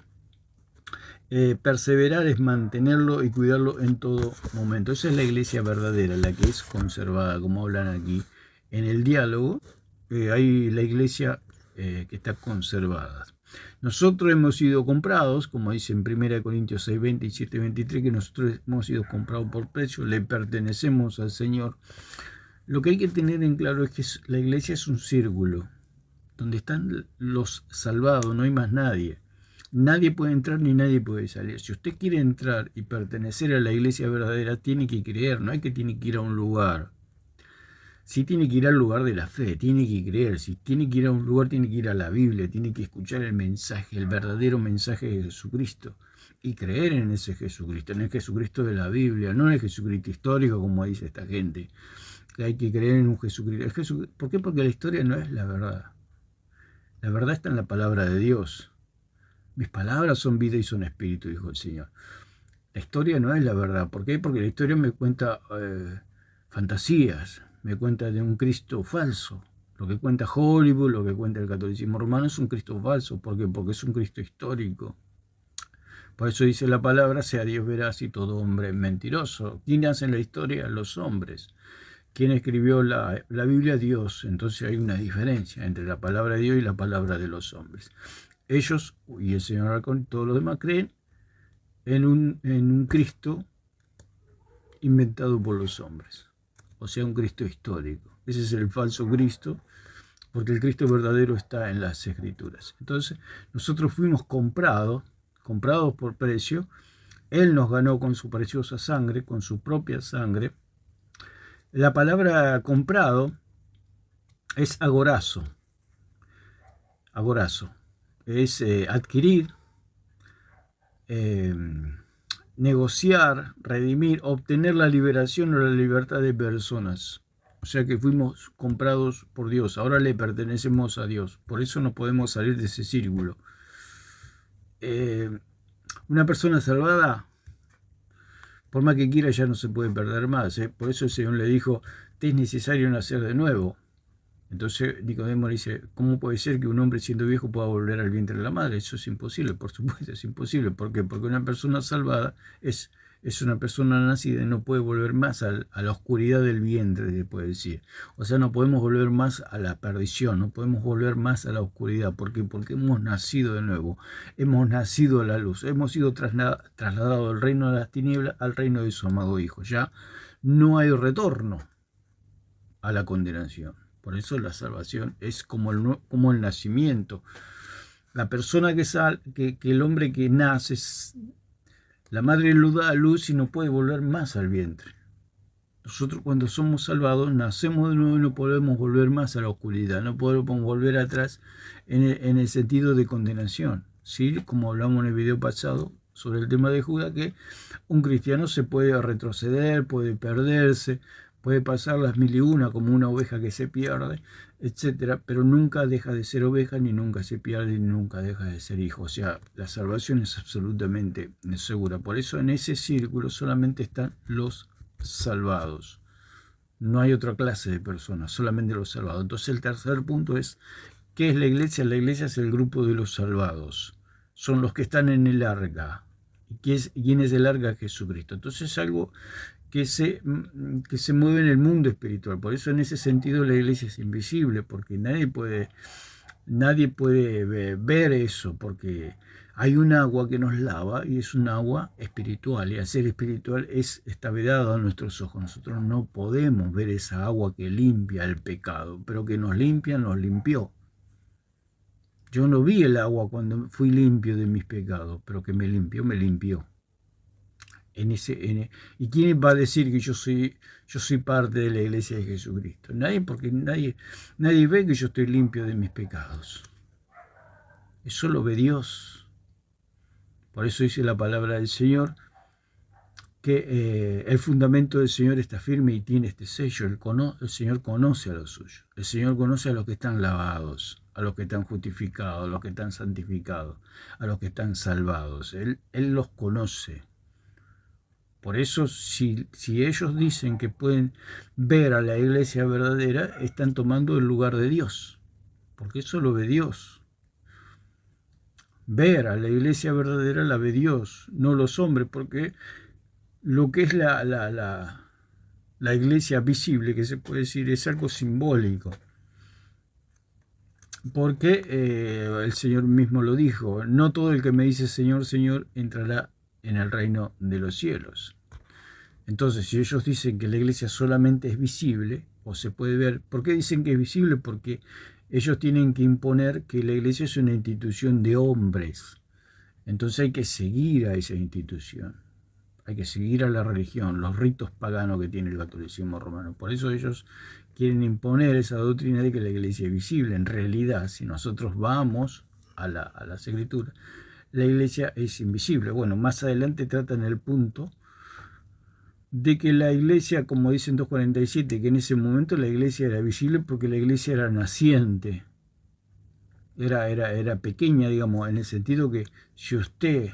Perseverar es mantenerlo y cuidarlo en todo momento. Esa es la iglesia verdadera, la que es conservada, como hablan aquí en el diálogo. Hay la iglesia que está conservada. Nosotros hemos sido comprados, como dice en 1 Corintios 6, 20 y 7, 23, que nosotros hemos sido comprados por precio, le pertenecemos al Señor. Lo que hay que tener en claro es que la iglesia es un círculo, donde están los salvados, no hay más nadie. Nadie puede entrar ni nadie puede salir. Si usted quiere entrar y pertenecer a la iglesia verdadera, tiene que creer, no es que tiene que ir a un lugar. Sí tiene que ir al lugar de la fe, tiene que creer. Si tiene que ir a un lugar, tiene que ir a la Biblia, tiene que escuchar el mensaje, el verdadero mensaje de Jesucristo. Y creer en ese Jesucristo, en el Jesucristo de la Biblia, no en el Jesucristo histórico, como dice esta gente. Que hay que creer en un Jesucristo. ¿Por qué? Porque la historia no es la verdad. La verdad está en la palabra de Dios. Mis palabras son vida y son espíritu, dijo el Señor. La historia no es la verdad. ¿Por qué? Porque la historia me cuenta fantasías. Me cuenta de un Cristo falso. Lo que cuenta Hollywood, lo que cuenta el catolicismo romano es un Cristo falso. ¿Por qué? Porque es un Cristo histórico. Por eso dice la palabra, sea Dios veraz y todo hombre mentiroso. ¿Quién hace la historia? Los hombres. ¿Quién escribió la Biblia? Dios. Entonces hay una diferencia entre la palabra de Dios y la palabra de los hombres. Ellos y el Señor Arcón y todos los demás creen en un Cristo inventado por los hombres. O sea, un Cristo histórico. Ese es el falso Cristo, porque el Cristo verdadero está en las Escrituras. Entonces, nosotros fuimos comprados por precio. Él nos ganó con su preciosa sangre, con su propia sangre. La palabra comprado es agorazo. Agorazo. Es adquirir, negociar, redimir, obtener la liberación o la libertad de personas. O sea que fuimos comprados por Dios. Ahora le pertenecemos a Dios. Por eso no podemos salir de ese círculo. Una persona salvada, por más que quiera, ya no se puede perder más. Por eso el Señor le dijo, te es necesario nacer de nuevo. Entonces Nicodemo le dice, ¿cómo puede ser que un hombre siendo viejo pueda volver al vientre de la madre? Eso es imposible, por supuesto, es imposible. ¿Por qué? Porque una persona salvada es una persona nacida y no puede volver más a la oscuridad del vientre, se puede decir. O sea, no podemos volver más a la perdición, no podemos volver más a la oscuridad. ¿Por qué? Porque hemos nacido de nuevo, hemos nacido a la luz, hemos sido trasladados del reino de las tinieblas al reino de su amado Hijo. Ya no hay retorno a la condenación. Por eso la salvación es como el nacimiento. La persona que el hombre que nace, la madre lo da a luz y no puede volver más al vientre. Nosotros cuando somos salvados, nacemos de nuevo y no podemos volver más a la oscuridad, no podemos volver atrás en el sentido de condenación. ¿Sí? Como hablamos en el video pasado sobre el tema de Judas, que un cristiano se puede retroceder, puede perderse, puede pasar las 1001 como una oveja que se pierde, etcétera, pero nunca deja de ser oveja, ni nunca se pierde, ni nunca deja de ser hijo. O sea, la salvación es absolutamente segura. Por eso en ese círculo solamente están los salvados. No hay otra clase de personas, solamente los salvados. Entonces el tercer punto es, ¿qué es la iglesia? La iglesia es el grupo de los salvados. Son los que están en el arca. ¿Y quién es el arca? Jesucristo. Entonces es algo que se mueve en el mundo espiritual. Por eso en ese sentido la iglesia es invisible, porque nadie puede ver eso, porque hay un agua que nos lava y es un agua espiritual, y al ser espiritual está vedado a nuestros ojos. Nosotros no podemos ver esa agua que limpia el pecado, pero que nos limpia, nos limpió. Yo no vi el agua cuando fui limpio de mis pecados, pero que me limpió, me limpió. ¿Y quién va a decir que yo soy parte de la iglesia de Jesucristo? Nadie, porque nadie ve que yo estoy limpio de mis pecados. Eso lo ve Dios. Por eso dice la palabra del Señor que el fundamento del Señor está firme y tiene este sello. El Señor conoce a los suyos. El Señor conoce a los que están lavados, a los que están justificados, a los que están santificados, a los que están salvados. Él los conoce. Por eso, si ellos dicen que pueden ver a la iglesia verdadera, están tomando el lugar de Dios, porque eso lo ve Dios. Ver a la iglesia verdadera la ve Dios, no los hombres, porque lo que es la iglesia visible, que se puede decir, es algo simbólico. Porque el Señor mismo lo dijo, no todo el que me dice Señor, Señor, entrará en el reino de los cielos. Entonces, si ellos dicen que la iglesia solamente es visible, o se puede ver, ¿por qué dicen que es visible? Porque ellos tienen que imponer que la iglesia es una institución de hombres. Entonces hay que seguir a esa institución, hay que seguir a la religión, los ritos paganos que tiene el catolicismo romano. Por eso ellos quieren imponer esa doctrina de que la iglesia es visible. En realidad, si nosotros vamos a las escrituras, la iglesia es invisible. Bueno, más adelante tratan el punto de que la iglesia, como dicen 247, que en ese momento la iglesia era visible porque la iglesia era naciente, era pequeña, digamos, en el sentido que si usted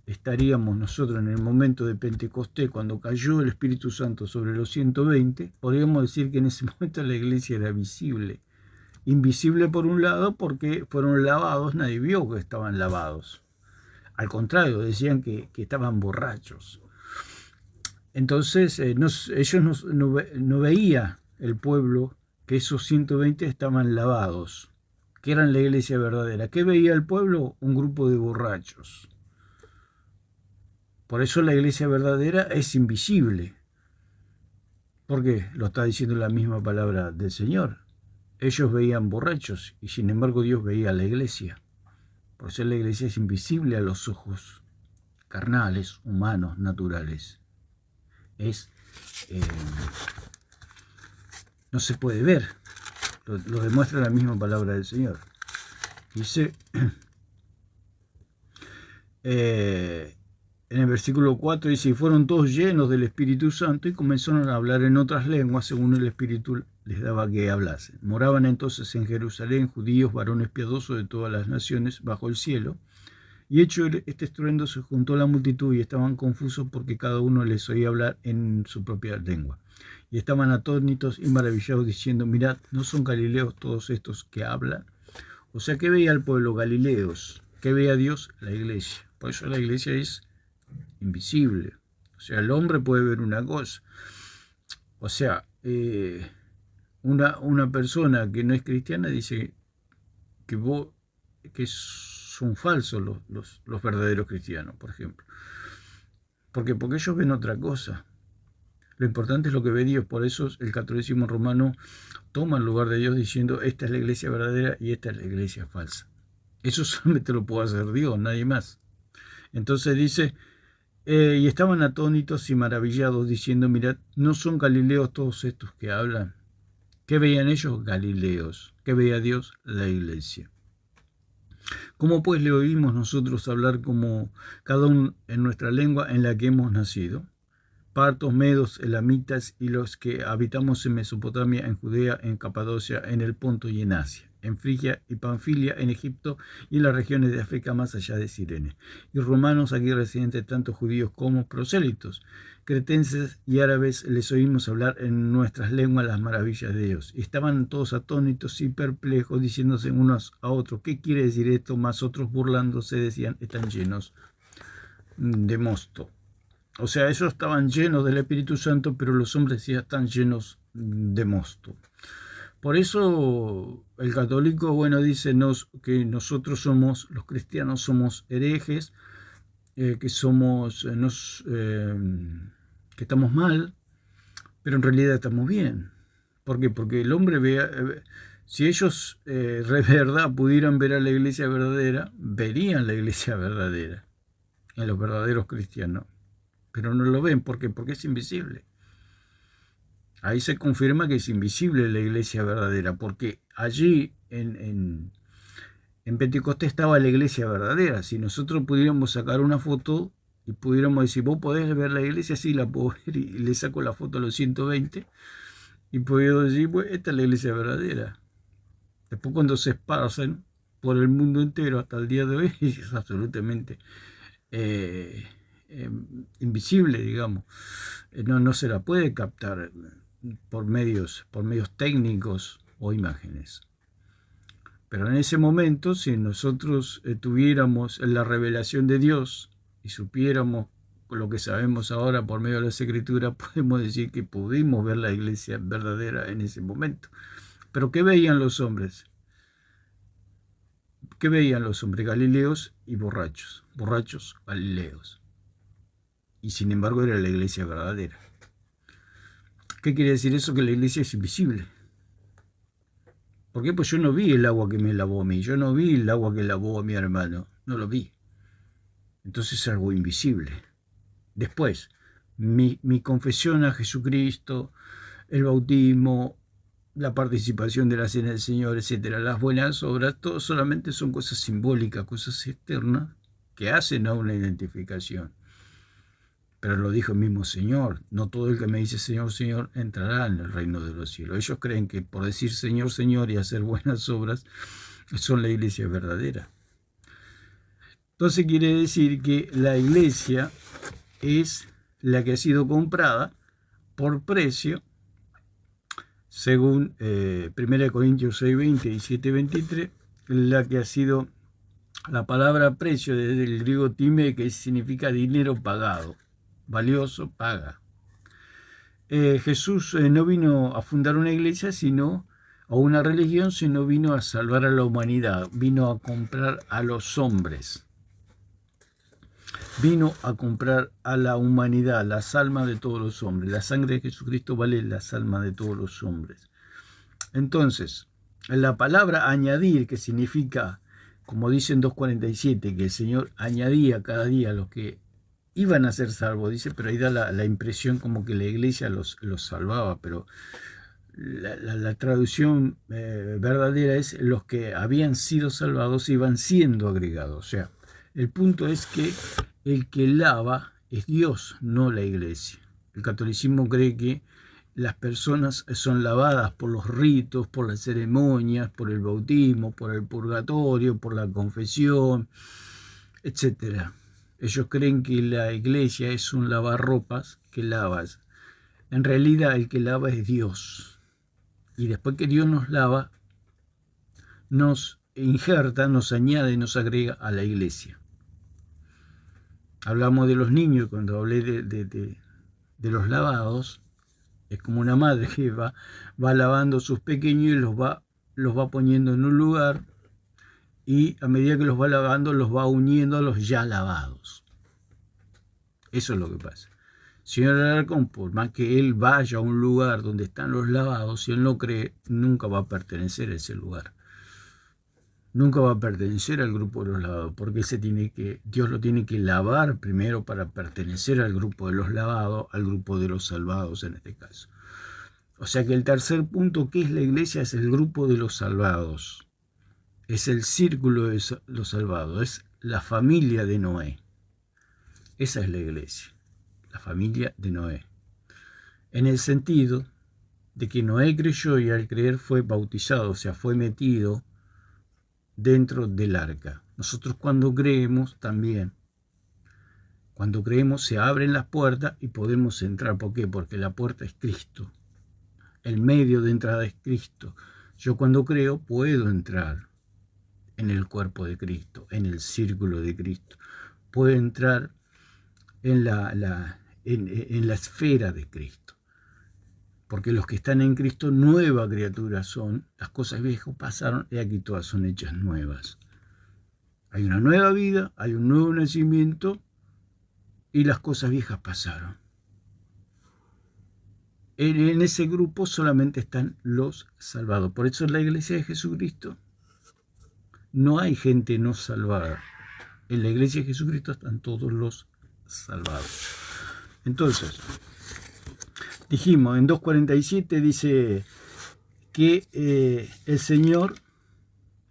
estaríamos nosotros en el momento de Pentecostés, cuando cayó el Espíritu Santo sobre los 120, podríamos decir que en ese momento la iglesia era visible. Invisible por un lado porque fueron lavados, nadie vio que estaban lavados. Al contrario, decían que estaban borrachos. Entonces ellos no veía el pueblo que esos 120 estaban lavados, que eran la iglesia verdadera. ¿Qué veía el pueblo? Un grupo de borrachos. Por eso la iglesia verdadera es invisible. ¿Por qué? Lo está diciendo la misma palabra del Señor. ellos veían borrachos y sin embargo Dios veía a la iglesia. Por eso la iglesia es invisible a los ojos carnales, humanos, naturales. No se puede ver. Lo demuestra la misma palabra del Señor. Dice en el versículo 4, dice, y fueron todos llenos del Espíritu Santo y comenzaron a hablar en otras lenguas según el Espíritu les daba que hablasen. Moraban entonces en Jerusalén judíos, varones piadosos de todas las naciones bajo el cielo. Y hecho este estruendo se juntó la multitud y estaban confusos porque cada uno les oía hablar en su propia lengua. Y estaban atónitos y maravillados diciendo, mirad, ¿no son galileos todos estos que hablan? O sea, ¿qué veía el pueblo? Galileos. ¿Qué veía Dios? La iglesia. Por eso la iglesia es invisible. O sea, el hombre puede ver una cosa. O sea, una persona que no es cristiana dice que son falsos los verdaderos cristianos, por ejemplo. ¿Por qué? Porque ellos ven otra cosa. Lo importante es lo que ve Dios. Por eso el catolicismo romano toma el lugar de Dios diciendo, esta es la iglesia verdadera y esta es la iglesia falsa. Eso solamente lo puede hacer Dios, nadie más. Entonces dice, y estaban atónitos y maravillados diciendo, mirad, ¿no son galileos todos estos que hablan? ¿Qué veían ellos? Galileos. ¿Qué veía Dios? La iglesia. ¿Cómo pues le oímos nosotros hablar como cada uno en nuestra lengua en la que hemos nacido? Partos, medos, elamitas y los que habitamos en Mesopotamia, en Judea, en Capadocia, en el Ponto y en Asia, en Frigia y Panfilia, en Egipto y en las regiones de África más allá de Cirene. Y romanos aquí residentes, tanto judíos como prosélitos, cretenses y árabes, les oímos hablar en nuestras lenguas las maravillas de Dios. Y estaban todos atónitos y perplejos, diciéndose unos a otros, ¿qué quiere decir esto? Más otros burlándose decían, están llenos de mosto. O sea, ellos estaban llenos del Espíritu Santo, pero los hombres ya están llenos de mosto. Por eso el católico, dice que nosotros somos, los cristianos somos herejes, que estamos mal, pero en realidad estamos bien. ¿Por qué? Porque el hombre si ellos de verdad pudieran ver a la iglesia verdadera, verían la iglesia verdadera, en los verdaderos cristianos. Pero no lo ven. ¿Por qué? Porque es invisible. Ahí se confirma que es invisible la iglesia verdadera, porque allí en Pentecostés estaba la iglesia verdadera. Si nosotros pudiéramos sacar una foto y pudiéramos decir, ¿vos podés ver la iglesia? Sí, la puedo ver, y le saco la foto a los 120 y puedo decir, pues esta es la iglesia verdadera. Después cuando se esparcen por el mundo entero hasta el día de hoy, es absolutamente invisible, digamos. No se la puede captar por medios técnicos o imágenes. Pero en ese momento, si nosotros tuviéramos la revelación de Dios y supiéramos lo que sabemos ahora por medio de las Escrituras, podemos decir que pudimos ver la iglesia verdadera en ese momento. Pero ¿qué veían los hombres? ¿Qué veían los hombres? Galileos y borrachos. Borrachos, galileos. Y sin embargo era la iglesia verdadera. ¿Qué quiere decir eso? Que la iglesia es invisible. ¿Por qué? Pues yo no vi el agua que me lavó a mí, yo no vi el agua que lavó a mi hermano, no lo vi. Entonces es algo invisible. Después, mi confesión a Jesucristo, el bautismo, la participación de la cena del Señor, etcétera, las buenas obras, todo solamente son cosas simbólicas, cosas externas que hacen a una identificación. Pero lo dijo el mismo Señor, no todo el que me dice Señor, Señor, entrará en el reino de los cielos. Ellos creen que por decir Señor, Señor y hacer buenas obras, son la iglesia verdadera. Entonces quiere decir que la iglesia es la que ha sido comprada por precio, según 1 Corintios 6:20 y 7:23, la que ha sido la palabra precio desde el griego time, que significa dinero pagado. Valioso, paga. Jesús no vino a fundar una iglesia, o una religión, sino vino a salvar a la humanidad, vino a comprar a los hombres, vino a comprar a la humanidad, las almas de todos los hombres. La sangre de Jesucristo vale las almas de todos los hombres. Entonces, La palabra añadir, que significa, como dice en 2:47, que el Señor añadía cada día a los que iban a ser salvos, dice, pero ahí da la impresión como que la iglesia los salvaba, pero la traducción verdadera es los que habían sido salvados iban siendo agregados. O sea, el punto es que el que lava es Dios, no la iglesia. El catolicismo cree que las personas son lavadas por los ritos, por las ceremonias, por el bautismo, por el purgatorio, por la confesión, etc. Ellos creen que la iglesia es un lavarropas que lavas. En realidad el que lava es Dios. Y después que Dios nos lava, nos injerta, nos añade, nos agrega a la iglesia. Hablamos de los niños, cuando hablé de los lavados, es como una madre que va lavando a sus pequeños y los va poniendo en un lugar, y a medida que los va lavando, los va uniendo a los ya lavados. Eso es lo que pasa. Señor Alarcón, por más que él vaya a un lugar donde están los lavados, si él no cree, nunca va a pertenecer a ese lugar. Nunca va a pertenecer al grupo de los lavados, porque Dios lo tiene que lavar primero para pertenecer al grupo de los lavados, al grupo de los salvados en este caso. O sea que el tercer punto, que es la iglesia, es el grupo de los salvados. Es el círculo de los salvados, es la familia de Noé. Esa es la iglesia, la familia de Noé. En el sentido de que Noé creyó y al creer fue bautizado, o sea, fue metido dentro del arca. Nosotros cuando creemos también, cuando creemos se abren las puertas y podemos entrar. ¿Por qué? Porque la puerta es Cristo. El medio de entrada es Cristo. Yo cuando creo puedo entrar en el cuerpo de Cristo, en el círculo de Cristo. Puedo entrar en la esfera de Cristo. Porque los que están en Cristo, nueva criatura son. Las cosas viejas pasaron y aquí todas son hechas nuevas. Hay una nueva vida, hay un nuevo nacimiento y las cosas viejas pasaron. En ese grupo solamente están los salvados. Por eso en la iglesia de Jesucristo no hay gente no salvada. En la iglesia de Jesucristo están todos los salvados. Entonces, dijimos, en 2:47 dice que el Señor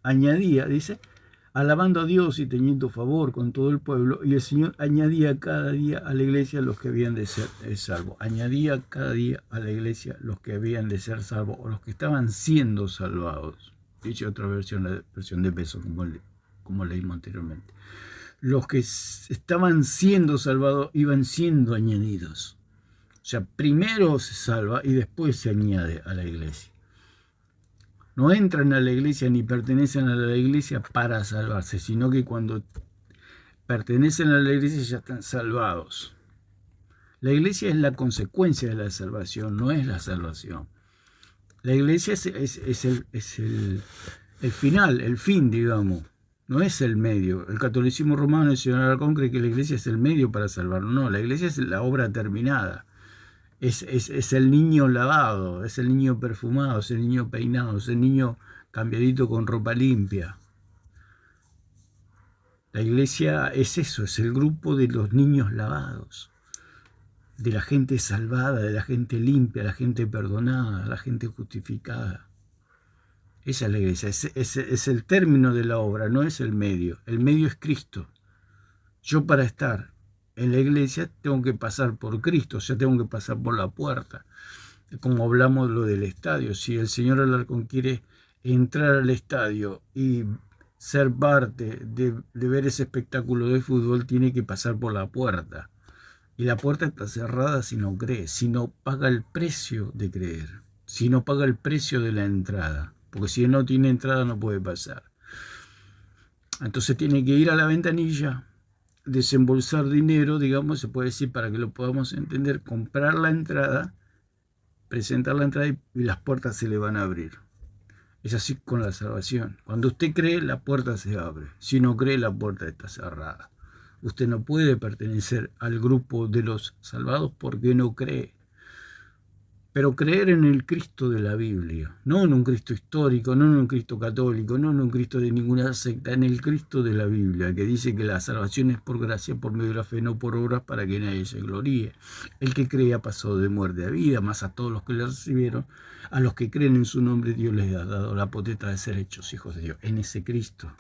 añadía, dice, alabando a Dios y teniendo favor con todo el pueblo, y el Señor añadía cada día a la iglesia los que habían de ser salvos. Añadía cada día a la iglesia los que habían de ser salvos, o los que estaban siendo salvados. Dice otra versión, la versión de Peso, como leímos anteriormente. Los que estaban siendo salvados iban siendo añadidos. O sea, primero se salva y después se añade a la iglesia. No entran a la iglesia ni pertenecen a la iglesia para salvarse, sino que cuando pertenecen a la iglesia ya están salvados. La iglesia es la consecuencia de la salvación, no es la salvación. La iglesia es el final, el fin, digamos. No es el medio. El catolicismo romano, el señor Alarcón, cree que la iglesia es el medio para salvarnos. No, la iglesia es la obra terminada. Es el niño lavado, es el niño perfumado, es el niño peinado, es el niño cambiadito con ropa limpia. La iglesia es eso, es el grupo de los niños lavados, de la gente salvada, de la gente limpia, la gente perdonada, la gente justificada. Esa es la iglesia, es el término de la obra, no es el medio. El medio es Cristo. Yo para estar en la iglesia tengo que pasar por Cristo, o sea, tengo que pasar por la puerta. Como hablamos lo del estadio, si el señor Alarcón quiere entrar al estadio y ser parte de ver ese espectáculo de fútbol, tiene que pasar por la puerta. Y la puerta está cerrada si no cree, si no paga el precio de creer, si no paga el precio de la entrada. Porque si él no tiene entrada no puede pasar. Entonces tiene que ir a la ventanilla, desembolsar dinero, digamos, se puede decir para que lo podamos entender, comprar la entrada, presentar la entrada y las puertas se le van a abrir. Es así con la salvación. Cuando usted cree, la puerta se abre. Si no cree, la puerta está cerrada. Usted no puede pertenecer al grupo de los salvados porque no cree. pero creer en el Cristo de la Biblia, no en un Cristo histórico, no en un Cristo católico, no en un Cristo de ninguna secta, en el Cristo de la Biblia, que dice que la salvación es por gracia, por medio de la fe, no por obras, para que nadie se gloríe. El que cree ha pasado de muerte a vida, más a todos los que le recibieron, a los que creen en su nombre, Dios les ha dado la potestad de ser hechos hijos de Dios. En ese Cristo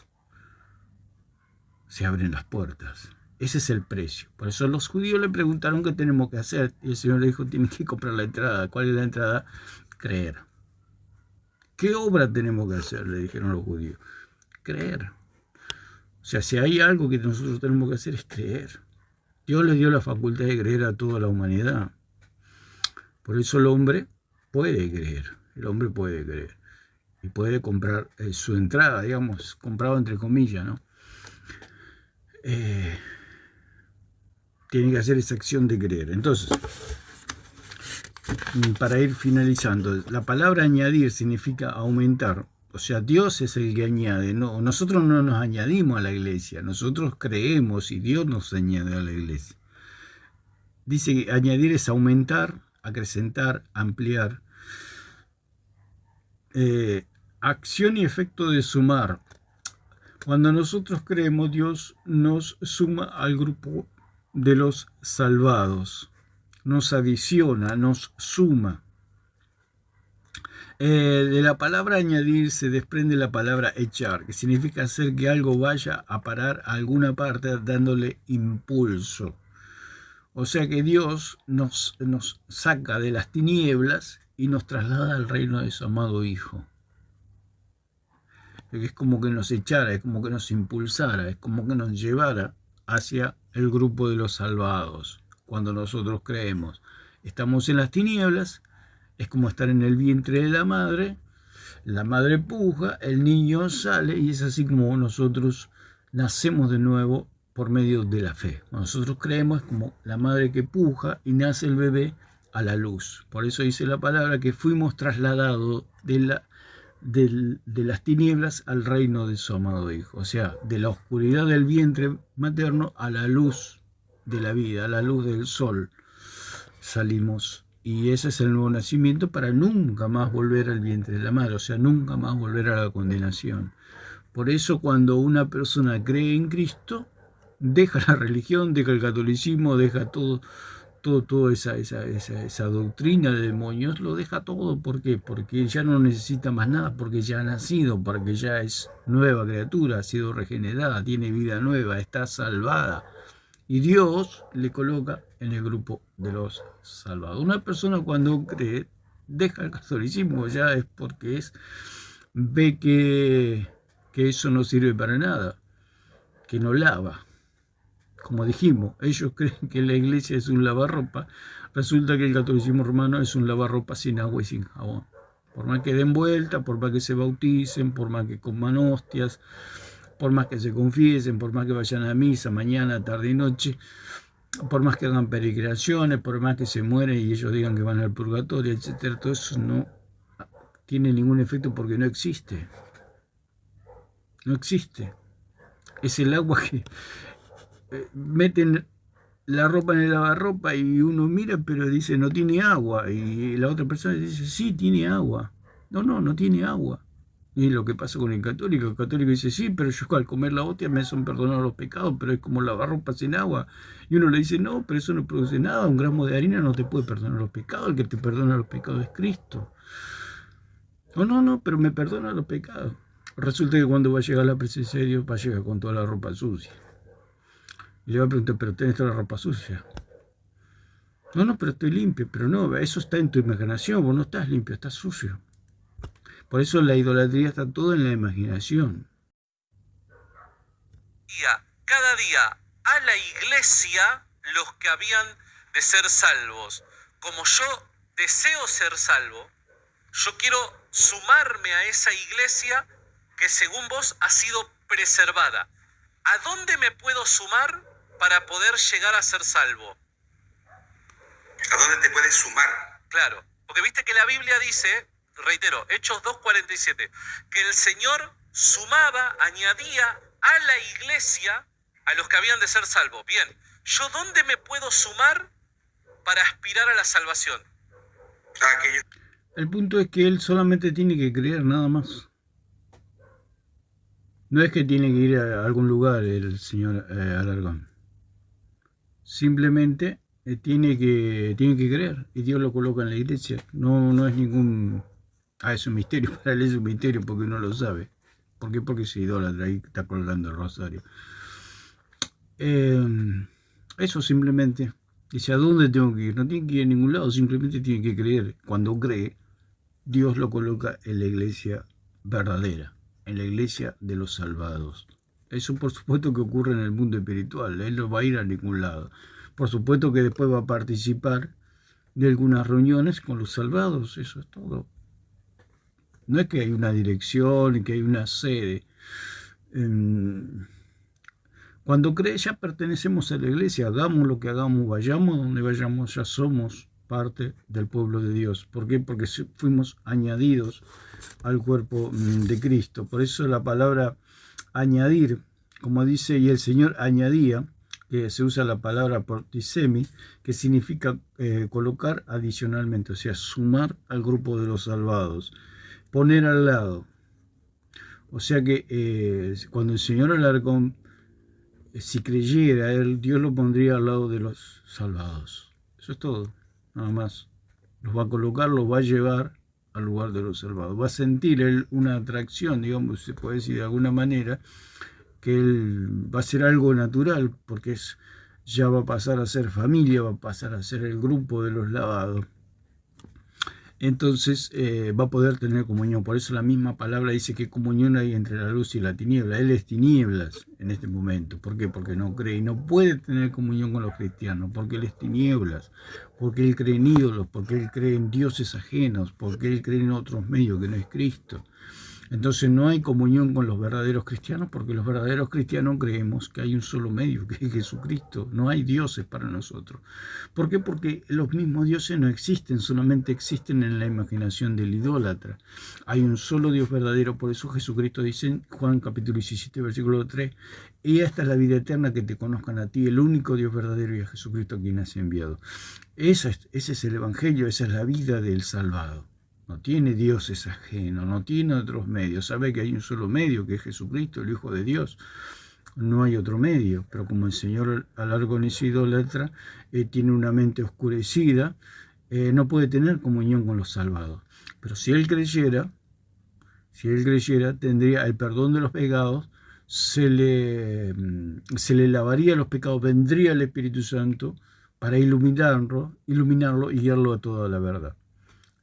se abren las puertas. Ese es el precio. Por eso los judíos le preguntaron qué tenemos que hacer. Y el Señor le dijo, tienes que comprar la entrada. ¿Cuál es la entrada? Creer. ¿Qué obra tenemos que hacer? Le dijeron los judíos. Creer. O sea, si hay algo que nosotros tenemos que hacer es creer. Dios les dio la facultad de creer a toda la humanidad. Por eso el hombre puede creer. El hombre puede creer. Y puede comprar su entrada, digamos, comprado entre comillas, ¿no? Tiene que hacer esa acción de creer. Entonces, para ir finalizando, la palabra añadir significa aumentar. O sea, Dios es el que añade. No, nosotros no nos añadimos a la iglesia. Nosotros creemos y Dios nos añade a la iglesia. Dice que añadir es aumentar, acrecentar, ampliar. Acción y efecto de sumar. Cuando nosotros creemos, Dios nos suma al grupo de los salvados, nos adiciona, nos suma. De la palabra añadir se desprende la palabra echar, que significa hacer que algo vaya a parar a alguna parte dándole impulso. O sea que Dios nos saca de las tinieblas y nos traslada al reino de su amado Hijo. Es como que nos echara, es como que nos impulsara, es como que nos llevara hacia el grupo de los salvados. Cuando nosotros creemos, estamos en las tinieblas, es como estar en el vientre de la madre puja, el niño sale y es así como nosotros nacemos de nuevo por medio de la fe. Cuando nosotros creemos es como la madre que puja y nace el bebé a la luz. Por eso dice la palabra que fuimos trasladados de las tinieblas al reino de su amado Hijo, o sea, de la oscuridad del vientre materno a la luz de la vida, a la luz del sol salimos, y ese es el nuevo nacimiento para nunca más volver al vientre de la madre, o sea, nunca más volver a la condenación. Por eso cuando una persona cree en Cristo, deja la religión, deja el catolicismo, deja toda esa doctrina de demonios, lo deja todo. ¿Por qué? Porque ya no necesita más nada, porque ya ha nacido, porque ya es nueva criatura, ha sido regenerada, tiene vida nueva, está salvada. Y Dios le coloca en el grupo de los salvados. Una persona cuando cree, deja el catolicismo, ya es porque ve que eso no sirve para nada, que no lava. Como dijimos, ellos creen que la iglesia es un lavarropa. Resulta que el catolicismo romano es un lavarropa sin agua y sin jabón. Por más que den vuelta, por más que se bauticen, por más que coman hostias, por más que se confiesen, por más que vayan a misa mañana, tarde y noche, por más que hagan peregrinaciones, por más que se mueren y ellos digan que van al purgatorio, etc. Todo eso no tiene ningún efecto porque no existe. No existe. Es el agua que meten la ropa en el lavarropa y uno mira pero dice no tiene agua, y la otra persona dice sí tiene agua. No tiene agua. Y lo que pasa con el católico dice sí, pero yo al comer la hostia me son perdonados los pecados, pero es como lavarropa sin agua. Y uno le dice no, pero eso no produce nada, un gramo de harina no te puede perdonar los pecados, el que te perdona los pecados es Cristo. No, pero me perdona los pecados. Resulta que cuando va a llegar a la presencia de Dios va a llegar con toda la ropa sucia. Y le va a preguntar, ¿pero tenés toda la ropa sucia? No, pero estoy limpio. Pero no, eso está en tu imaginación, vos no estás limpio, estás sucio. Por eso la idolatría está todo en la imaginación. Cada día a la iglesia los que habían de ser salvos. Como yo deseo ser salvo, yo quiero sumarme a esa iglesia que según vos ha sido preservada. ¿A dónde me puedo sumar para poder llegar a ser salvo? ¿A dónde te puedes sumar? Claro, porque viste que la Biblia dice, reitero, Hechos 2:47, que el Señor sumaba, añadía a la iglesia a los que habían de ser salvos. Bien, ¿yo dónde me puedo sumar para aspirar a la salvación? a aquellos. El punto es que él solamente tiene que creer, nada más. No es que tiene que ir a algún lugar el señor Alarcón. Simplemente tiene que creer y Dios lo coloca en la iglesia. No es ningún... es un misterio, para él es un misterio porque no lo sabe. ¿Por qué? Porque se idolatra y está colgando el rosario. Eso simplemente. Dice, ¿a dónde tengo que ir? No tiene que ir a ningún lado, simplemente tiene que creer. Cuando cree, Dios lo coloca en la iglesia verdadera, en la iglesia de los salvados. Eso por supuesto que ocurre en el mundo espiritual, él no va a ir a ningún lado. Por supuesto que después va a participar de algunas reuniones con los salvados, eso es todo. No es que hay una dirección y que hay una sede. Cuando cree ya pertenecemos a la iglesia, hagamos lo que hagamos, vayamos donde vayamos, ya somos parte del pueblo de Dios. ¿Por qué? Porque fuimos añadidos al cuerpo de Cristo. Por eso la palabra añadir, como dice, y el Señor añadía, que se usa la palabra portisemi, que significa colocar adicionalmente, o sea, sumar al grupo de los salvados, poner al lado. O sea que cuando el Señor Alarcón, si creyera él, Dios lo pondría al lado de los salvados. Eso es todo, nada más. Los va a colocar, los va a llevar al lugar de los salvados. Va a sentir él una atracción, digamos, se puede decir de alguna manera, que él va a ser algo natural, porque ya va a pasar a ser familia, va a pasar a ser el grupo de los lavados. Entonces va a poder tener comunión. Por eso la misma palabra dice que comunión hay entre la luz y la tiniebla. Él es tinieblas en este momento. ¿Por qué? Porque no cree y no puede tener comunión con los cristianos, porque él es tinieblas, porque él cree en ídolos, porque él cree en dioses ajenos, porque él cree en otros medios que no es Cristo. Entonces no hay comunión con los verdaderos cristianos, porque los verdaderos cristianos creemos que hay un solo medio, que es Jesucristo. No hay dioses para nosotros. ¿Por qué? Porque los mismos dioses no existen, solamente existen en la imaginación del idólatra. Hay un solo Dios verdadero, por eso Jesucristo dice en Juan capítulo 17, versículo 3, y esta es la vida eterna, que te conozcan a ti, el único Dios verdadero, y a Jesucristo a quien has enviado. Ese es el Evangelio, esa es la vida del salvado. No tiene dioses ajenos, no tiene otros medios. Sabe que hay un solo medio, que es Jesucristo, el Hijo de Dios. No hay otro medio. Pero como el Señor Alarcón es idólatra, tiene una mente oscurecida, no puede tener comunión con los salvados. Pero si él creyera, tendría el perdón de los pecados, se le lavaría los pecados, vendría el Espíritu Santo para iluminarlo y guiarlo a toda la verdad.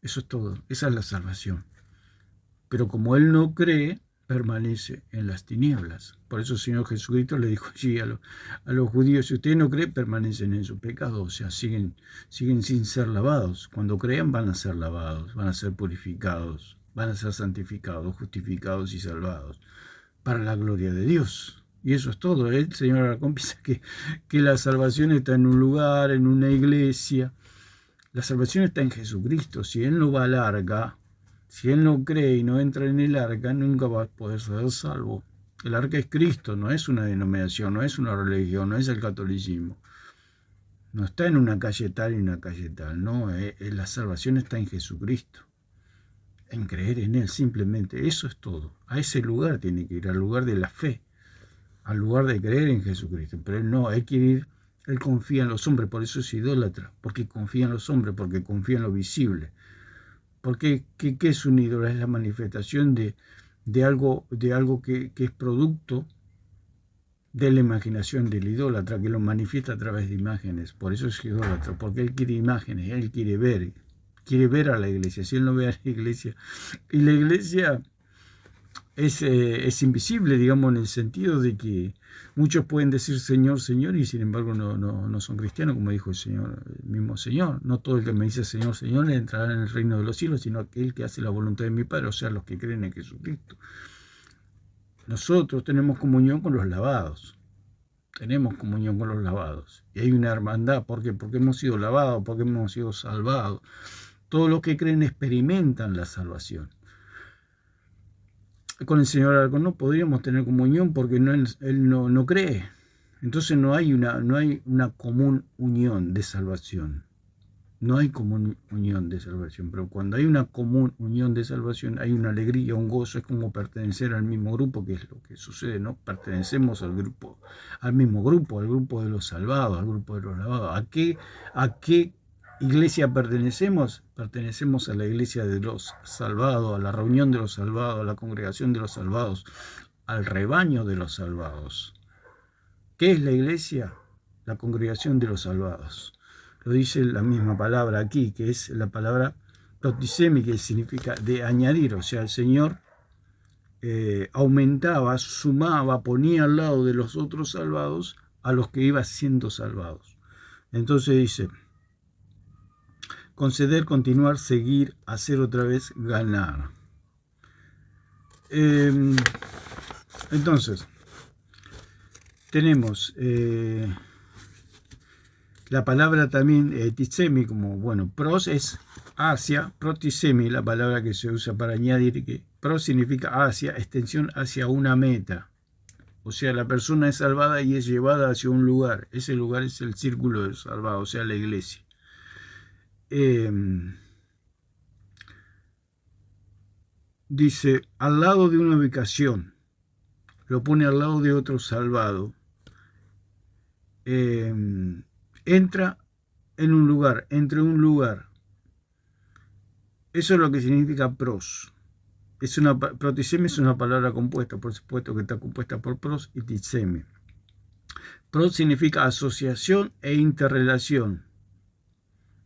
Eso es todo, esa es la salvación. Pero como él no cree, permanece en las tinieblas. Por eso el Señor Jesucristo le dijo allí a los judíos, si ustedes no creen, permanecen en su pecado, o sea, siguen sin ser lavados. Cuando crean van a ser lavados, van a ser purificados, van a ser santificados, justificados y salvados para la gloria de Dios. Y eso es todo. El Señor Alarcón piensa que la salvación está en un lugar, en una iglesia. La salvación está en Jesucristo. Si él no va al arca, si él no cree y no entra en el arca, nunca va a poder ser salvo. El arca es Cristo, no es una denominación, no es una religión, no es el catolicismo. No está en una calle tal y una calle tal, no. La salvación está en Jesucristo. En creer en él, simplemente. Eso es todo. A ese lugar tiene que ir, al lugar de la fe, al lugar de creer en Jesucristo. Pero él no, hay que ir. Él confía en los hombres, por eso es idólatra, porque confía en los hombres, porque confía en lo visible. Porque ¿qué es un ídolo? Es la manifestación de algo que es producto de la imaginación del idólatra, que lo manifiesta a través de imágenes. Por eso es idólatra, porque él quiere imágenes, él quiere ver a la iglesia. Si él no ve a la iglesia, y la iglesia es invisible, digamos, en el sentido de que muchos pueden decir Señor, Señor, y sin embargo no son cristianos, como dijo el mismo Señor. No todo el que me dice Señor, Señor entrará en el reino de los cielos, sino aquel que hace la voluntad de mi Padre, o sea, los que creen en Jesucristo. Nosotros tenemos comunión con los lavados. Tenemos comunión con los lavados. Y hay una hermandad. ¿Por qué? Porque hemos sido lavados, porque hemos sido salvados. Todos los que creen experimentan la salvación. Con el Señor Alarcón no podríamos tener comunión porque él no cree. Entonces no hay una común unión de salvación. no hay comunión de salvación, pero cuando hay una común unión de salvación, hay una alegría, un gozo, es como pertenecer al mismo grupo, que es lo que sucede, ¿no? Pertenecemos al mismo grupo, al grupo de los salvados, al grupo de los lavados. ¿A qué iglesia pertenecemos? Pertenecemos a la iglesia de los salvados, a la reunión de los salvados, a la congregación de los salvados, al rebaño de los salvados. ¿Qué es la iglesia? La congregación de los salvados. Lo dice la misma palabra aquí, que es la palabra protisemi, que significa de añadir. O sea, el Señor aumentaba, sumaba, ponía al lado de los otros salvados a los que iban siendo salvados. Entonces dice, conceder, continuar, seguir, hacer otra vez, ganar. Entonces, tenemos la palabra también tisemi, como, bueno, pros es hacia, protisemi, la palabra que se usa para añadir, que pros significa hacia, extensión hacia una meta. O sea, la persona es salvada y es llevada hacia un lugar. Ese lugar es el círculo de salvados, o sea, la iglesia. Dice, al lado de una ubicación, lo pone al lado de otro salvado. Entra en un lugar, entre un lugar. Eso es lo que significa pros. Protisemi es una palabra compuesta, por supuesto que está compuesta por pros y tisemi. Pros significa asociación e interrelación.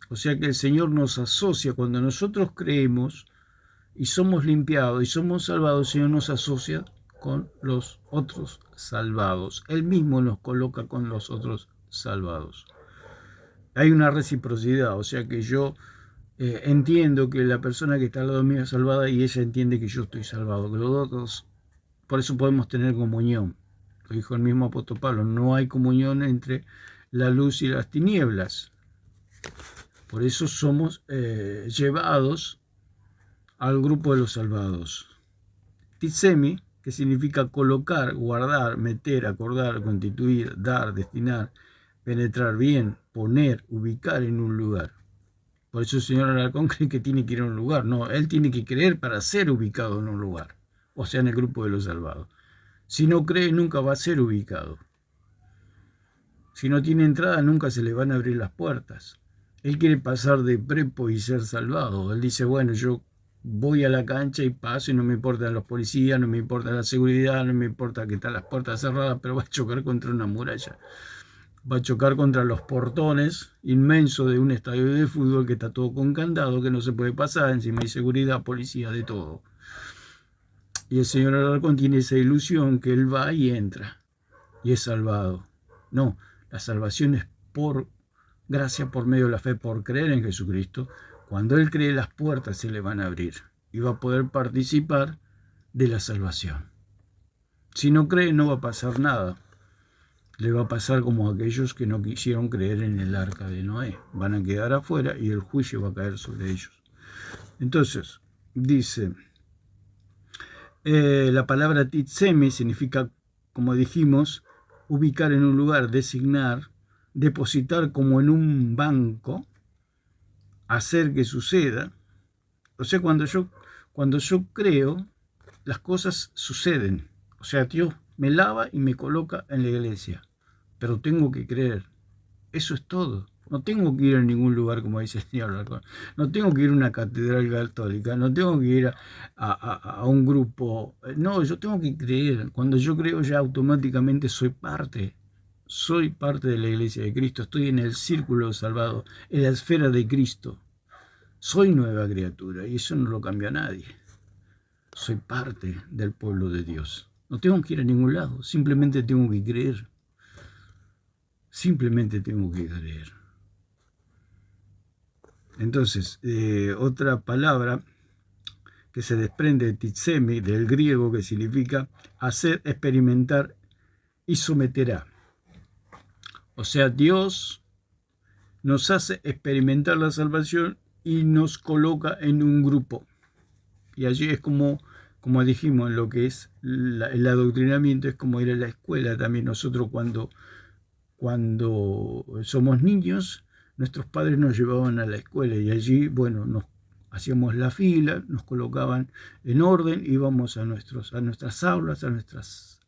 O sea que el Señor nos asocia cuando nosotros creemos y somos limpiados y somos salvados. El Señor nos asocia con los otros salvados. Él mismo nos coloca con los otros salvados. Hay una reciprocidad, o sea que yo entiendo que la persona que está al lado mío es salvada y ella entiende que yo estoy salvado. Que los otros, por eso podemos tener comunión. Lo dijo el mismo apóstol Pablo, no hay comunión entre la luz y las tinieblas. Por eso somos llevados al grupo de los salvados. Tisemi, que significa colocar, guardar, meter, acordar, constituir, dar, destinar, penetrar bien, poner, ubicar en un lugar. Por eso el señor Alarcón cree que tiene que ir a un lugar. No, él tiene que creer para ser ubicado en un lugar. O sea, en el grupo de los salvados. Si no cree, nunca va a ser ubicado. Si no tiene entrada, nunca se le van a abrir las puertas. Él quiere pasar de prepo y ser salvado. Él dice, bueno, yo voy a la cancha y paso y no me importan los policías, no me importa la seguridad, no me importa que están las puertas cerradas, pero va a chocar contra una muralla. Va a chocar contra los portones inmensos de un estadio de fútbol que está todo con candado, que no se puede pasar, encima hay seguridad, policía, de todo. Y el señor Alarcón tiene esa ilusión que él va y entra y es salvado. No, la salvación es por gracia, por medio de la fe, por creer en Jesucristo. Cuando él cree, las puertas se le van a abrir y va a poder participar de la salvación. Si no cree, no va a pasar nada. Le va a pasar como a aquellos que no quisieron creer en el arca de Noé. Van a quedar afuera y el juicio va a caer sobre ellos. Entonces, dice, la palabra tisemi significa, como dijimos, ubicar en un lugar, designar, depositar como en un banco, hacer que suceda. O sea, cuando yo creo, las cosas suceden. O sea, Dios me lava y me coloca en la iglesia. Pero tengo que creer. Eso es todo. No tengo que ir a ningún lugar, como dice el señor Alarcón. No tengo que ir a una catedral católica. No tengo que ir a un grupo. No, yo tengo que creer. Cuando yo creo, ya automáticamente soy parte. Soy parte de la iglesia de Cristo. Estoy en el círculo salvado, en la esfera de Cristo. Soy nueva criatura y eso no lo cambia a nadie. Soy parte del pueblo de Dios. No tengo que ir a ningún lado, simplemente tengo que creer. Simplemente tengo que creer. Entonces, otra palabra que se desprende de tisemi, del griego, que significa hacer, experimentar y someterá. O sea, Dios nos hace experimentar la salvación y nos coloca en un grupo. Y allí es como dijimos, en lo que es el adoctrinamiento, es como ir a la escuela también. Nosotros cuando somos niños, nuestros padres nos llevaban a la escuela y allí, bueno, nos hacíamos la fila, nos colocaban en orden, íbamos a nuestras aulas, a nuestros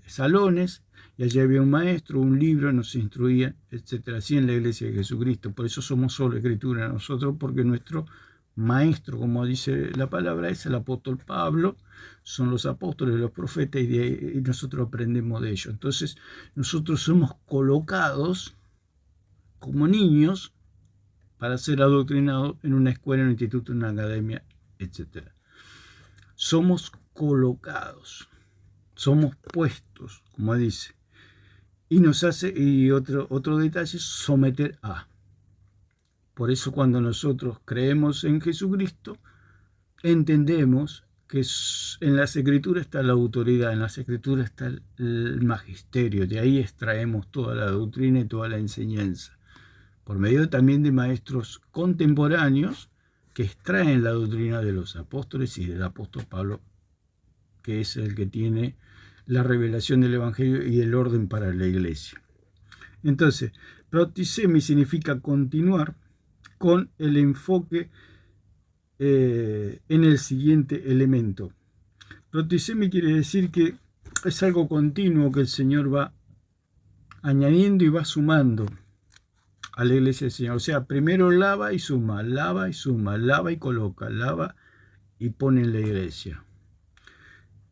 salones, y allí había un maestro, un libro, nos instruía, etcétera. Así en la Iglesia de Jesucristo. Por eso somos solo Escritura nosotros, porque nuestro maestro, como dice la palabra, es el apóstol Pablo, son los apóstoles, los profetas, y nosotros aprendemos de ellos. Entonces, nosotros somos colocados como niños para ser adoctrinados en una escuela, en un instituto, en una academia, etc. Somos colocados, somos puestos, como dice. Y nos hace, y otro detalle, someter a. Por eso cuando nosotros creemos en Jesucristo, entendemos que en las Escrituras está la autoridad, en las Escrituras está el magisterio, de ahí extraemos toda la doctrina y toda la enseñanza. Por medio también de maestros contemporáneos que extraen la doctrina de los apóstoles y del apóstol Pablo, que es el que tiene la revelación del Evangelio y el orden para la iglesia. Entonces, protisemi significa continuar con el enfoque en el siguiente elemento. Protisemi quiere decir que es algo continuo que el Señor va añadiendo y va sumando a la iglesia del Señor. O sea, primero lava y suma, lava y coloca, lava y pone en la iglesia.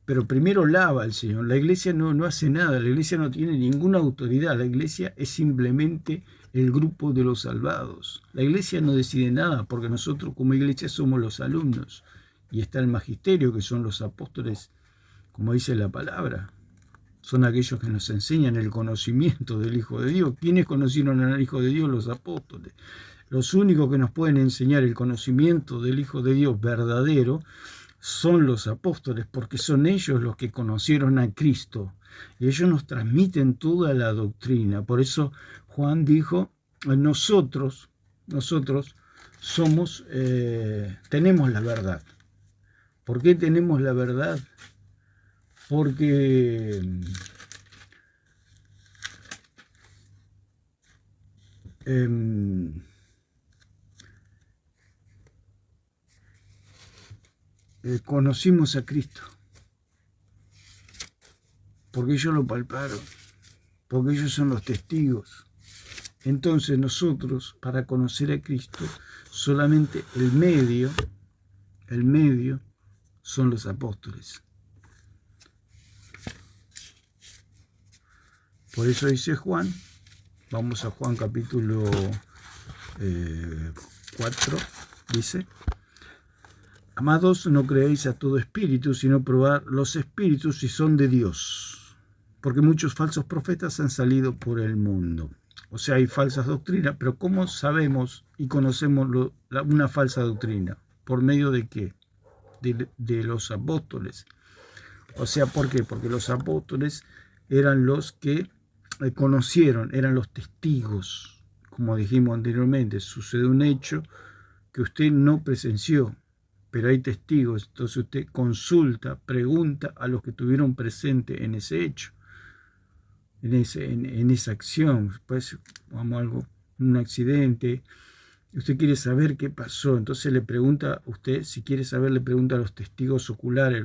Pero primero lava el Señor. La iglesia no hace nada, la iglesia no tiene ninguna autoridad, la iglesia es simplemente el grupo de los salvados. La iglesia no decide nada, porque nosotros como iglesia somos los alumnos. Y está el magisterio, que son los apóstoles, como dice la palabra. Son aquellos que nos enseñan el conocimiento del Hijo de Dios. ¿Quiénes conocieron al Hijo de Dios? Los apóstoles. Los únicos que nos pueden enseñar el conocimiento del Hijo de Dios verdadero son los apóstoles, porque son ellos los que conocieron a Cristo. Y ellos nos transmiten toda la doctrina. Por eso Juan dijo, nosotros somos, tenemos la verdad. ¿Por qué tenemos la verdad? Porque conocimos a Cristo, porque ellos lo palparon, porque ellos son los testigos. Entonces nosotros, para conocer a Cristo, solamente el medio son los apóstoles. Por eso dice Juan, vamos a Juan capítulo 4, dice: amados, no creéis a todo espíritu, sino probar los espíritus si son de Dios, porque muchos falsos profetas han salido por el mundo. O sea, hay falsas doctrinas, pero ¿cómo sabemos y conocemos una falsa doctrina? ¿Por medio de qué? De los apóstoles. O sea, ¿por qué? Porque los apóstoles eran los que conocieron, eran los testigos. Como dijimos anteriormente, sucede un hecho que usted no presenció, pero hay testigos. Entonces usted consulta, pregunta a los que estuvieron presentes en ese hecho, en esa acción. Pues, vamos a algo, un accidente, usted quiere saber qué pasó, entonces le pregunta, usted si quiere saber, le pregunta a los testigos oculares,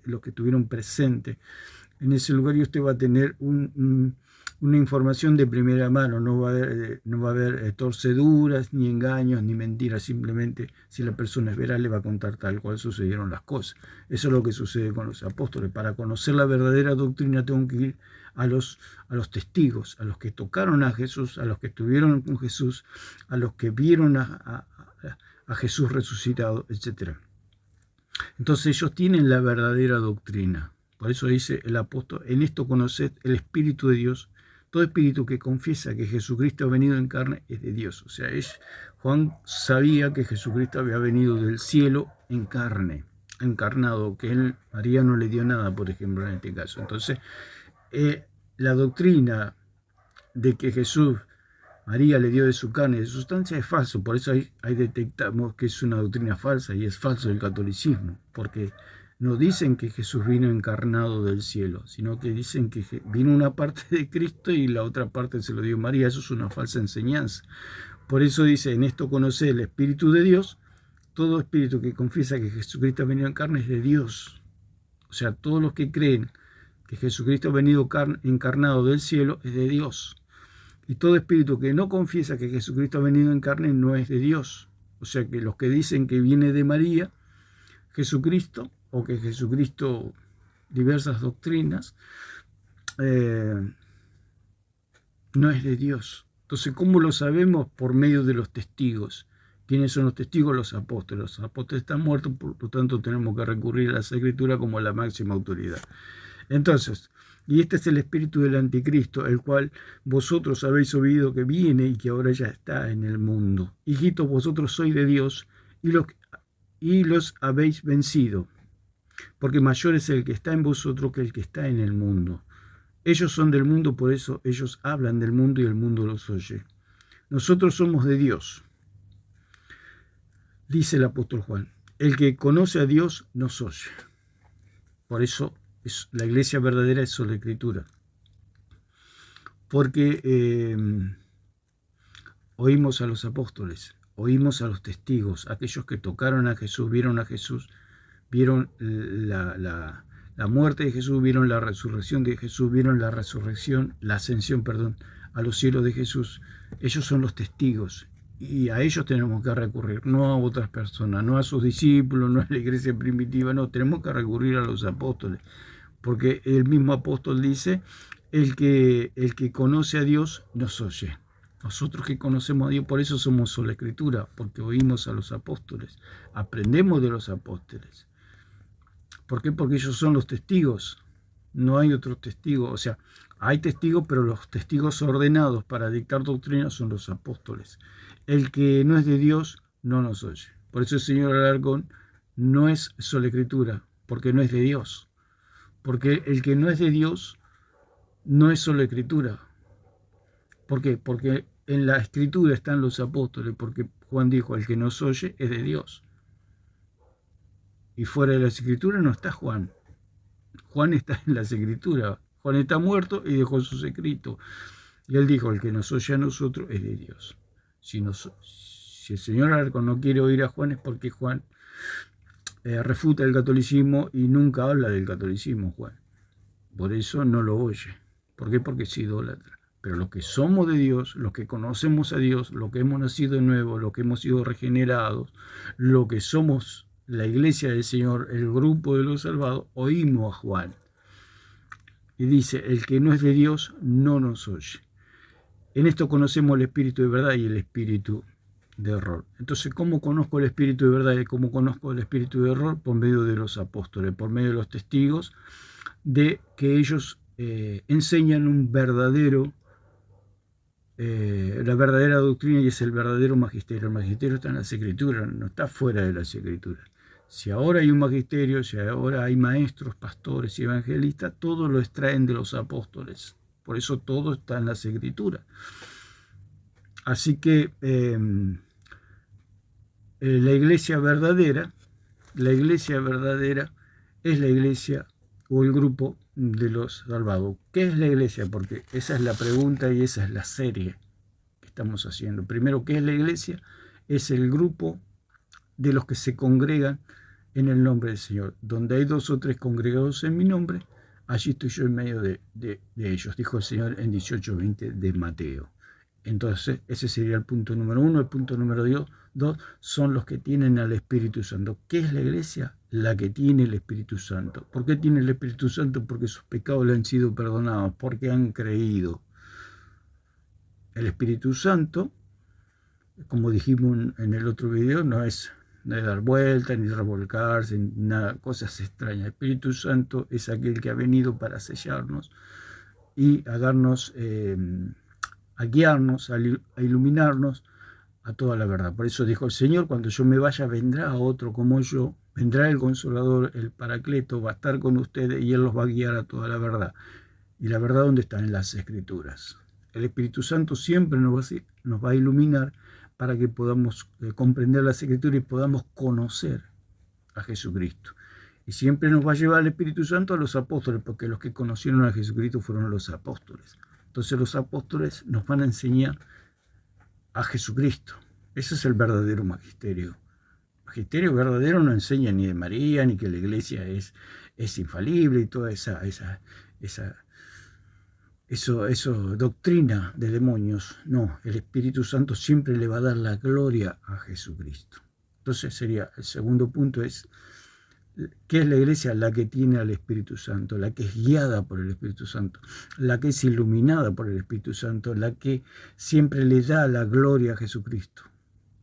los que estuvieron presentes en ese lugar, y usted va a tener una información de primera mano. No va a haber torceduras, ni engaños, ni mentiras. Simplemente, si la persona es veraz, le va a contar tal cual sucedieron las cosas. Eso es lo que sucede con los apóstoles. Para conocer la verdadera doctrina tengo que ir a los testigos, a los que tocaron a Jesús, a los que estuvieron con Jesús, a los que vieron a Jesús resucitado, etc. Entonces ellos tienen la verdadera doctrina. Por eso dice el apóstol: en esto conoced el Espíritu de Dios. Todo espíritu que confiesa que Jesucristo ha venido en carne es de Dios. O sea, Juan sabía que Jesucristo había venido del cielo en carne, encarnado, que María no le dio nada, por ejemplo, en este caso. Entonces, la doctrina de que María le dio de su carne y de su sustancia es falso. Por eso ahí detectamos que es una doctrina falsa, y es falso el catolicismo, porque no dicen que Jesús vino encarnado del cielo, sino que dicen que vino una parte de Cristo y la otra parte se lo dio María. Eso es una falsa enseñanza. Por eso dice, en esto conoce el Espíritu de Dios. Todo espíritu que confiesa que Jesucristo ha venido en carne es de Dios. O sea, todos los que creen que Jesucristo ha venido encarnado del cielo es de Dios. Y todo espíritu que no confiesa que Jesucristo ha venido en carne no es de Dios. O sea que los que dicen que viene de María, Jesucristo, o que Jesucristo, diversas doctrinas, no es de Dios. Entonces, ¿cómo lo sabemos? Por medio de los testigos. ¿Quiénes son los testigos? Los apóstoles. Los apóstoles están muertos, por lo tanto tenemos que recurrir a la Escritura como la máxima autoridad. Entonces, y este es el espíritu del anticristo, el cual vosotros habéis oído que viene y que ahora ya está en el mundo. Hijitos, vosotros sois de Dios y los habéis vencido, porque mayor es el que está en vosotros que el que está en el mundo. Ellos son del mundo, por eso ellos hablan del mundo y el mundo los oye. Nosotros somos de Dios. Dice el apóstol Juan, el que conoce a Dios nos oye. Por eso la iglesia verdadera es sola escritura. Porque oímos a los apóstoles, oímos a los testigos, aquellos que tocaron a Jesús, vieron la muerte de Jesús, vieron la resurrección de Jesús, vieron la ascensión, a los cielos de Jesús. Ellos son los testigos. Y a ellos tenemos que recurrir, no a otras personas, no a sus discípulos, no a la iglesia primitiva, no, tenemos que recurrir a los apóstoles, porque el mismo apóstol dice, el que conoce a Dios nos oye. Nosotros que conocemos a Dios, por eso somos sola escritura, porque oímos a los apóstoles, aprendemos de los apóstoles. ¿Por qué? Porque ellos son los testigos, no hay otros testigos, o sea, hay testigos, pero los testigos ordenados para dictar doctrina son los apóstoles. El que no es de Dios no nos oye. Por eso el señor Alarcón no es sola escritura, porque no es de Dios. Porque el que no es de Dios no es sola escritura. ¿Por qué? Porque en la escritura están los apóstoles, porque Juan dijo, el que nos oye es de Dios. Y fuera de las escrituras no está Juan. Juan está en las escrituras. Juan está muerto y dejó sus escritos. Y él dijo, el que nos oye a nosotros es de Dios. Si el señor Alarcón no quiere oír a Juan es porque Juan refuta el catolicismo y nunca habla del catolicismo, Juan. Por eso no lo oye. ¿Por qué? Porque es idólatra. Pero los que somos de Dios, los que conocemos a Dios, los que hemos nacido de nuevo, los que hemos sido regenerados, los que somos la iglesia del Señor, el grupo de los salvados, oímos a Juan. Y dice, el que no es de Dios no nos oye. En esto conocemos el espíritu de verdad y el espíritu de error. Entonces, ¿cómo conozco el espíritu de verdad y cómo conozco el espíritu de error? Por medio de los apóstoles, por medio de los testigos, de que ellos enseñan la verdadera doctrina y es el verdadero magisterio. El magisterio está en las escrituras, no está fuera de las escrituras. Si ahora hay un magisterio, si ahora hay maestros, pastores y evangelistas, todo lo extraen de los apóstoles. Por eso todo está en las escrituras. Así que la iglesia verdadera es la iglesia o el grupo de los salvados. ¿Qué es la iglesia? Porque esa es la pregunta y esa es la serie que estamos haciendo. Primero, ¿qué es la iglesia? Es el grupo de los que se congregan en el nombre del Señor. Donde hay 2 o 3 congregados en mi nombre, allí estoy yo en medio de ellos, dijo el Señor en 18:20 de Mateo. Entonces, ese sería el punto número 1. El punto número 2 son los que tienen al Espíritu Santo. ¿Qué es la iglesia? La que tiene el Espíritu Santo. ¿Por qué tiene el Espíritu Santo? Porque sus pecados le han sido perdonados, porque han creído. El Espíritu Santo, como dijimos en el otro video, no es de dar vueltas, ni revolcarse, ni nada, cosas extrañas. El Espíritu Santo es aquel que ha venido para sellarnos y a darnos, a guiarnos, a iluminarnos a toda la verdad. Por eso dijo el Señor, cuando yo me vaya vendrá otro como yo, vendrá el Consolador, el Paracleto, va a estar con ustedes y Él los va a guiar a toda la verdad. ¿Y la verdad dónde está? En las Escrituras. El Espíritu Santo siempre nos va a iluminar para que podamos comprender las Escrituras y podamos conocer a Jesucristo. Y siempre nos va a llevar el Espíritu Santo a los apóstoles, porque los que conocieron a Jesucristo fueron los apóstoles. Entonces los apóstoles nos van a enseñar a Jesucristo. Ese es el verdadero magisterio. El magisterio verdadero no enseña ni de María, ni que la iglesia es infalible y toda esa doctrina de demonios. No, el Espíritu Santo siempre le va a dar la gloria a Jesucristo. Entonces sería, el segundo punto es, ¿qué es la iglesia? La que tiene al Espíritu Santo, la que es guiada por el Espíritu Santo, la que es iluminada por el Espíritu Santo, la que siempre le da la gloria a Jesucristo.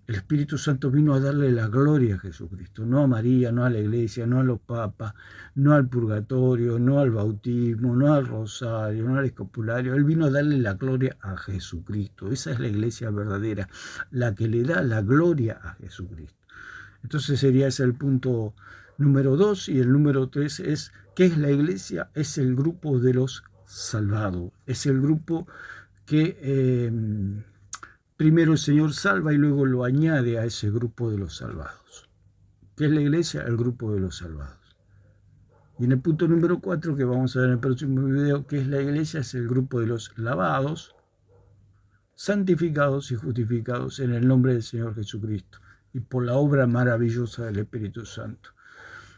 El Espíritu Santo vino a darle la gloria a Jesucristo, no a María, no a la iglesia, no a los papas, no al purgatorio, no al bautismo, no al rosario, no al escapulario. Él vino a darle la gloria a Jesucristo. Esa es la iglesia verdadera, la que le da la gloria a Jesucristo. Entonces sería ese el punto número 2. Y el número 3 es, ¿qué es la iglesia? Es el grupo de los salvados. Es el grupo que primero el Señor salva y luego lo añade a ese grupo de los salvados. ¿Qué es la iglesia? El grupo de los salvados. Y en el punto número 4, que vamos a ver en el próximo video, ¿qué es la iglesia? Es el grupo de los lavados, santificados y justificados en el nombre del Señor Jesucristo y por la obra maravillosa del Espíritu Santo.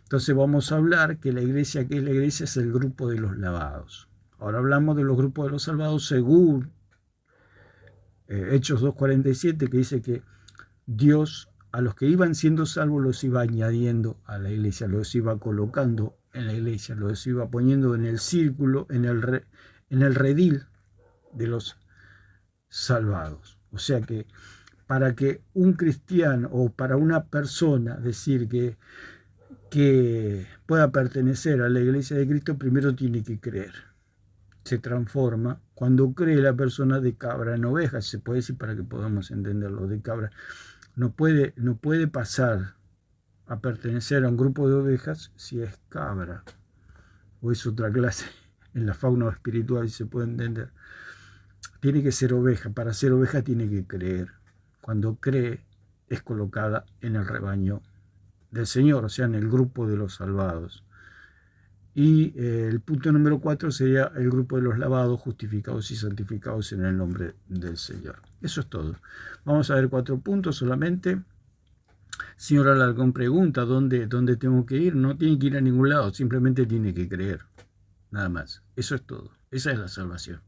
Entonces vamos a hablar que la iglesia, ¿qué es la iglesia? Es el grupo de los lavados. Ahora hablamos de los grupos de los salvados según Hechos 2:47, que dice que Dios a los que iban siendo salvos los iba añadiendo a la iglesia, los iba colocando en la iglesia, los iba poniendo en el círculo, en el redil de los salvados. O sea que para que un cristiano o para una persona decir que pueda pertenecer a la iglesia de Cristo, primero tiene que creer. Se transforma cuando cree la persona de cabra en oveja, se puede decir para que podamos entenderlo, de cabra. No puede pasar a pertenecer a un grupo de ovejas si es cabra o es otra clase en la fauna espiritual, si se puede entender. Tiene que ser oveja, para ser oveja tiene que creer. Cuando cree es colocada en el rebaño del Señor, o sea, en el grupo de los salvados. Y el punto número 4 sería el grupo de los lavados, justificados y santificados en el nombre del Señor. Eso es todo. Vamos a ver 4 puntos solamente. Señor Alarcón pregunta, ¿dónde tengo que ir? No tiene que ir a ningún lado, simplemente tiene que creer. Nada más. Eso es todo. Esa es la salvación.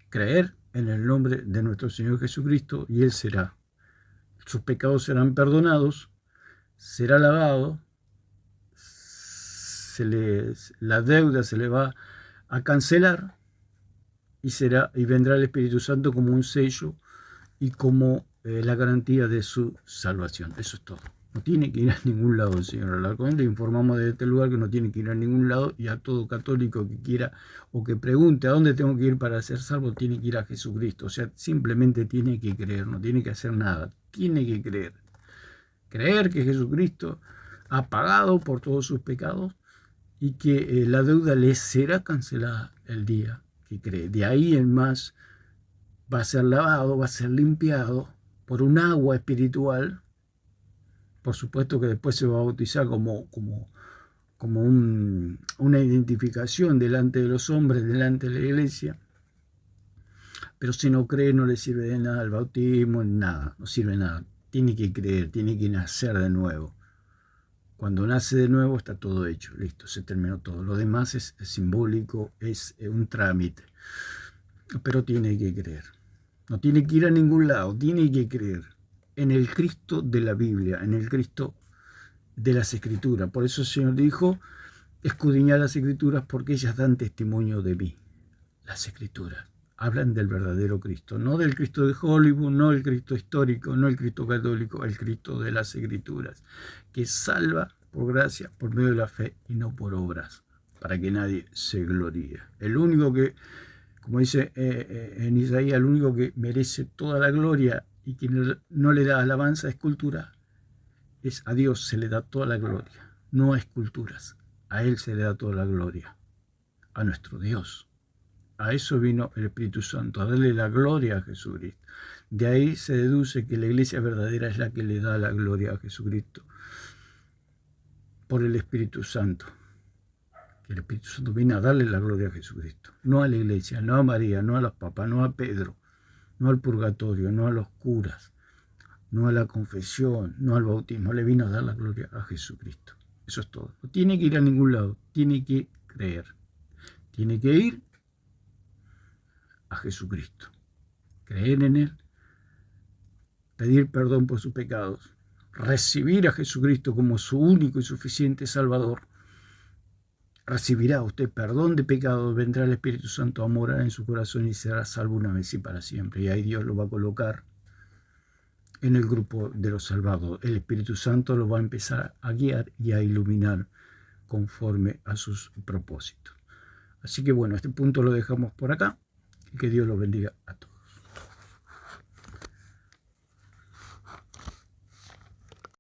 Creer en el nombre de nuestro Señor Jesucristo y Él será. Sus pecados serán perdonados, será lavado, la deuda se le va a cancelar y vendrá el Espíritu Santo como un sello y como la garantía de su salvación. Eso es todo. No tiene que ir a ningún lado el Señor Alarcón. Le informamos de este lugar que no tiene que ir a ningún lado, y a todo católico que quiera o que pregunte a dónde tengo que ir para ser salvo, tiene que ir a Jesucristo. O sea, simplemente tiene que creer, no tiene que hacer nada. Tiene que creer. Creer que Jesucristo ha pagado por todos sus pecados y que la deuda le será cancelada el día que cree. De ahí en más va a ser lavado, va a ser limpiado por un agua espiritual. Por supuesto que después se va a bautizar como una identificación delante de los hombres, delante de la iglesia. Pero si no cree, no le sirve de nada el bautismo, nada, no sirve de nada. Tiene que creer, tiene que nacer de nuevo. Cuando nace de nuevo está todo hecho, listo, se terminó todo. Lo demás es simbólico, es un trámite. Pero tiene que creer. No tiene que ir a ningún lado, tiene que creer en el Cristo de la Biblia, en el Cristo de las Escrituras. Por eso el Señor dijo, escudriñad las Escrituras porque ellas dan testimonio de mí. Las Escrituras hablan del verdadero Cristo, no del Cristo de Hollywood, no el Cristo histórico, no el Cristo católico, el Cristo de las Escrituras, que salva por gracia, por medio de la fe y no por obras, para que nadie se gloríe. El único que, como dice en Isaías, el único que merece toda la gloria y que no le da alabanza a escultura, es a Dios se le da toda la gloria, no a esculturas, a Él se le da toda la gloria, a nuestro Dios. A eso vino el Espíritu Santo, a darle la gloria a Jesucristo. De ahí se deduce que la iglesia verdadera es la que le da la gloria a Jesucristo por el Espíritu Santo. Que el Espíritu Santo viene a darle la gloria a Jesucristo, no a la iglesia, no a María, no a los papas, no a Pedro, no al purgatorio, no a los curas, no a la confesión, no al bautismo. Le vino a dar la gloria a Jesucristo. Eso es todo. No tiene que ir a ningún lado, tiene que creer. Tiene que ir a Jesucristo, creer en Él, pedir perdón por sus pecados, recibir a Jesucristo como su único y suficiente Salvador. Recibirá usted perdón de pecados, vendrá el Espíritu Santo a morar en su corazón y será salvo una vez y para siempre. Y ahí Dios lo va a colocar en el grupo de los salvados. El Espíritu Santo lo va a empezar a guiar y a iluminar conforme a sus propósitos. Así que bueno, este punto lo dejamos por acá y que Dios los bendiga a todos.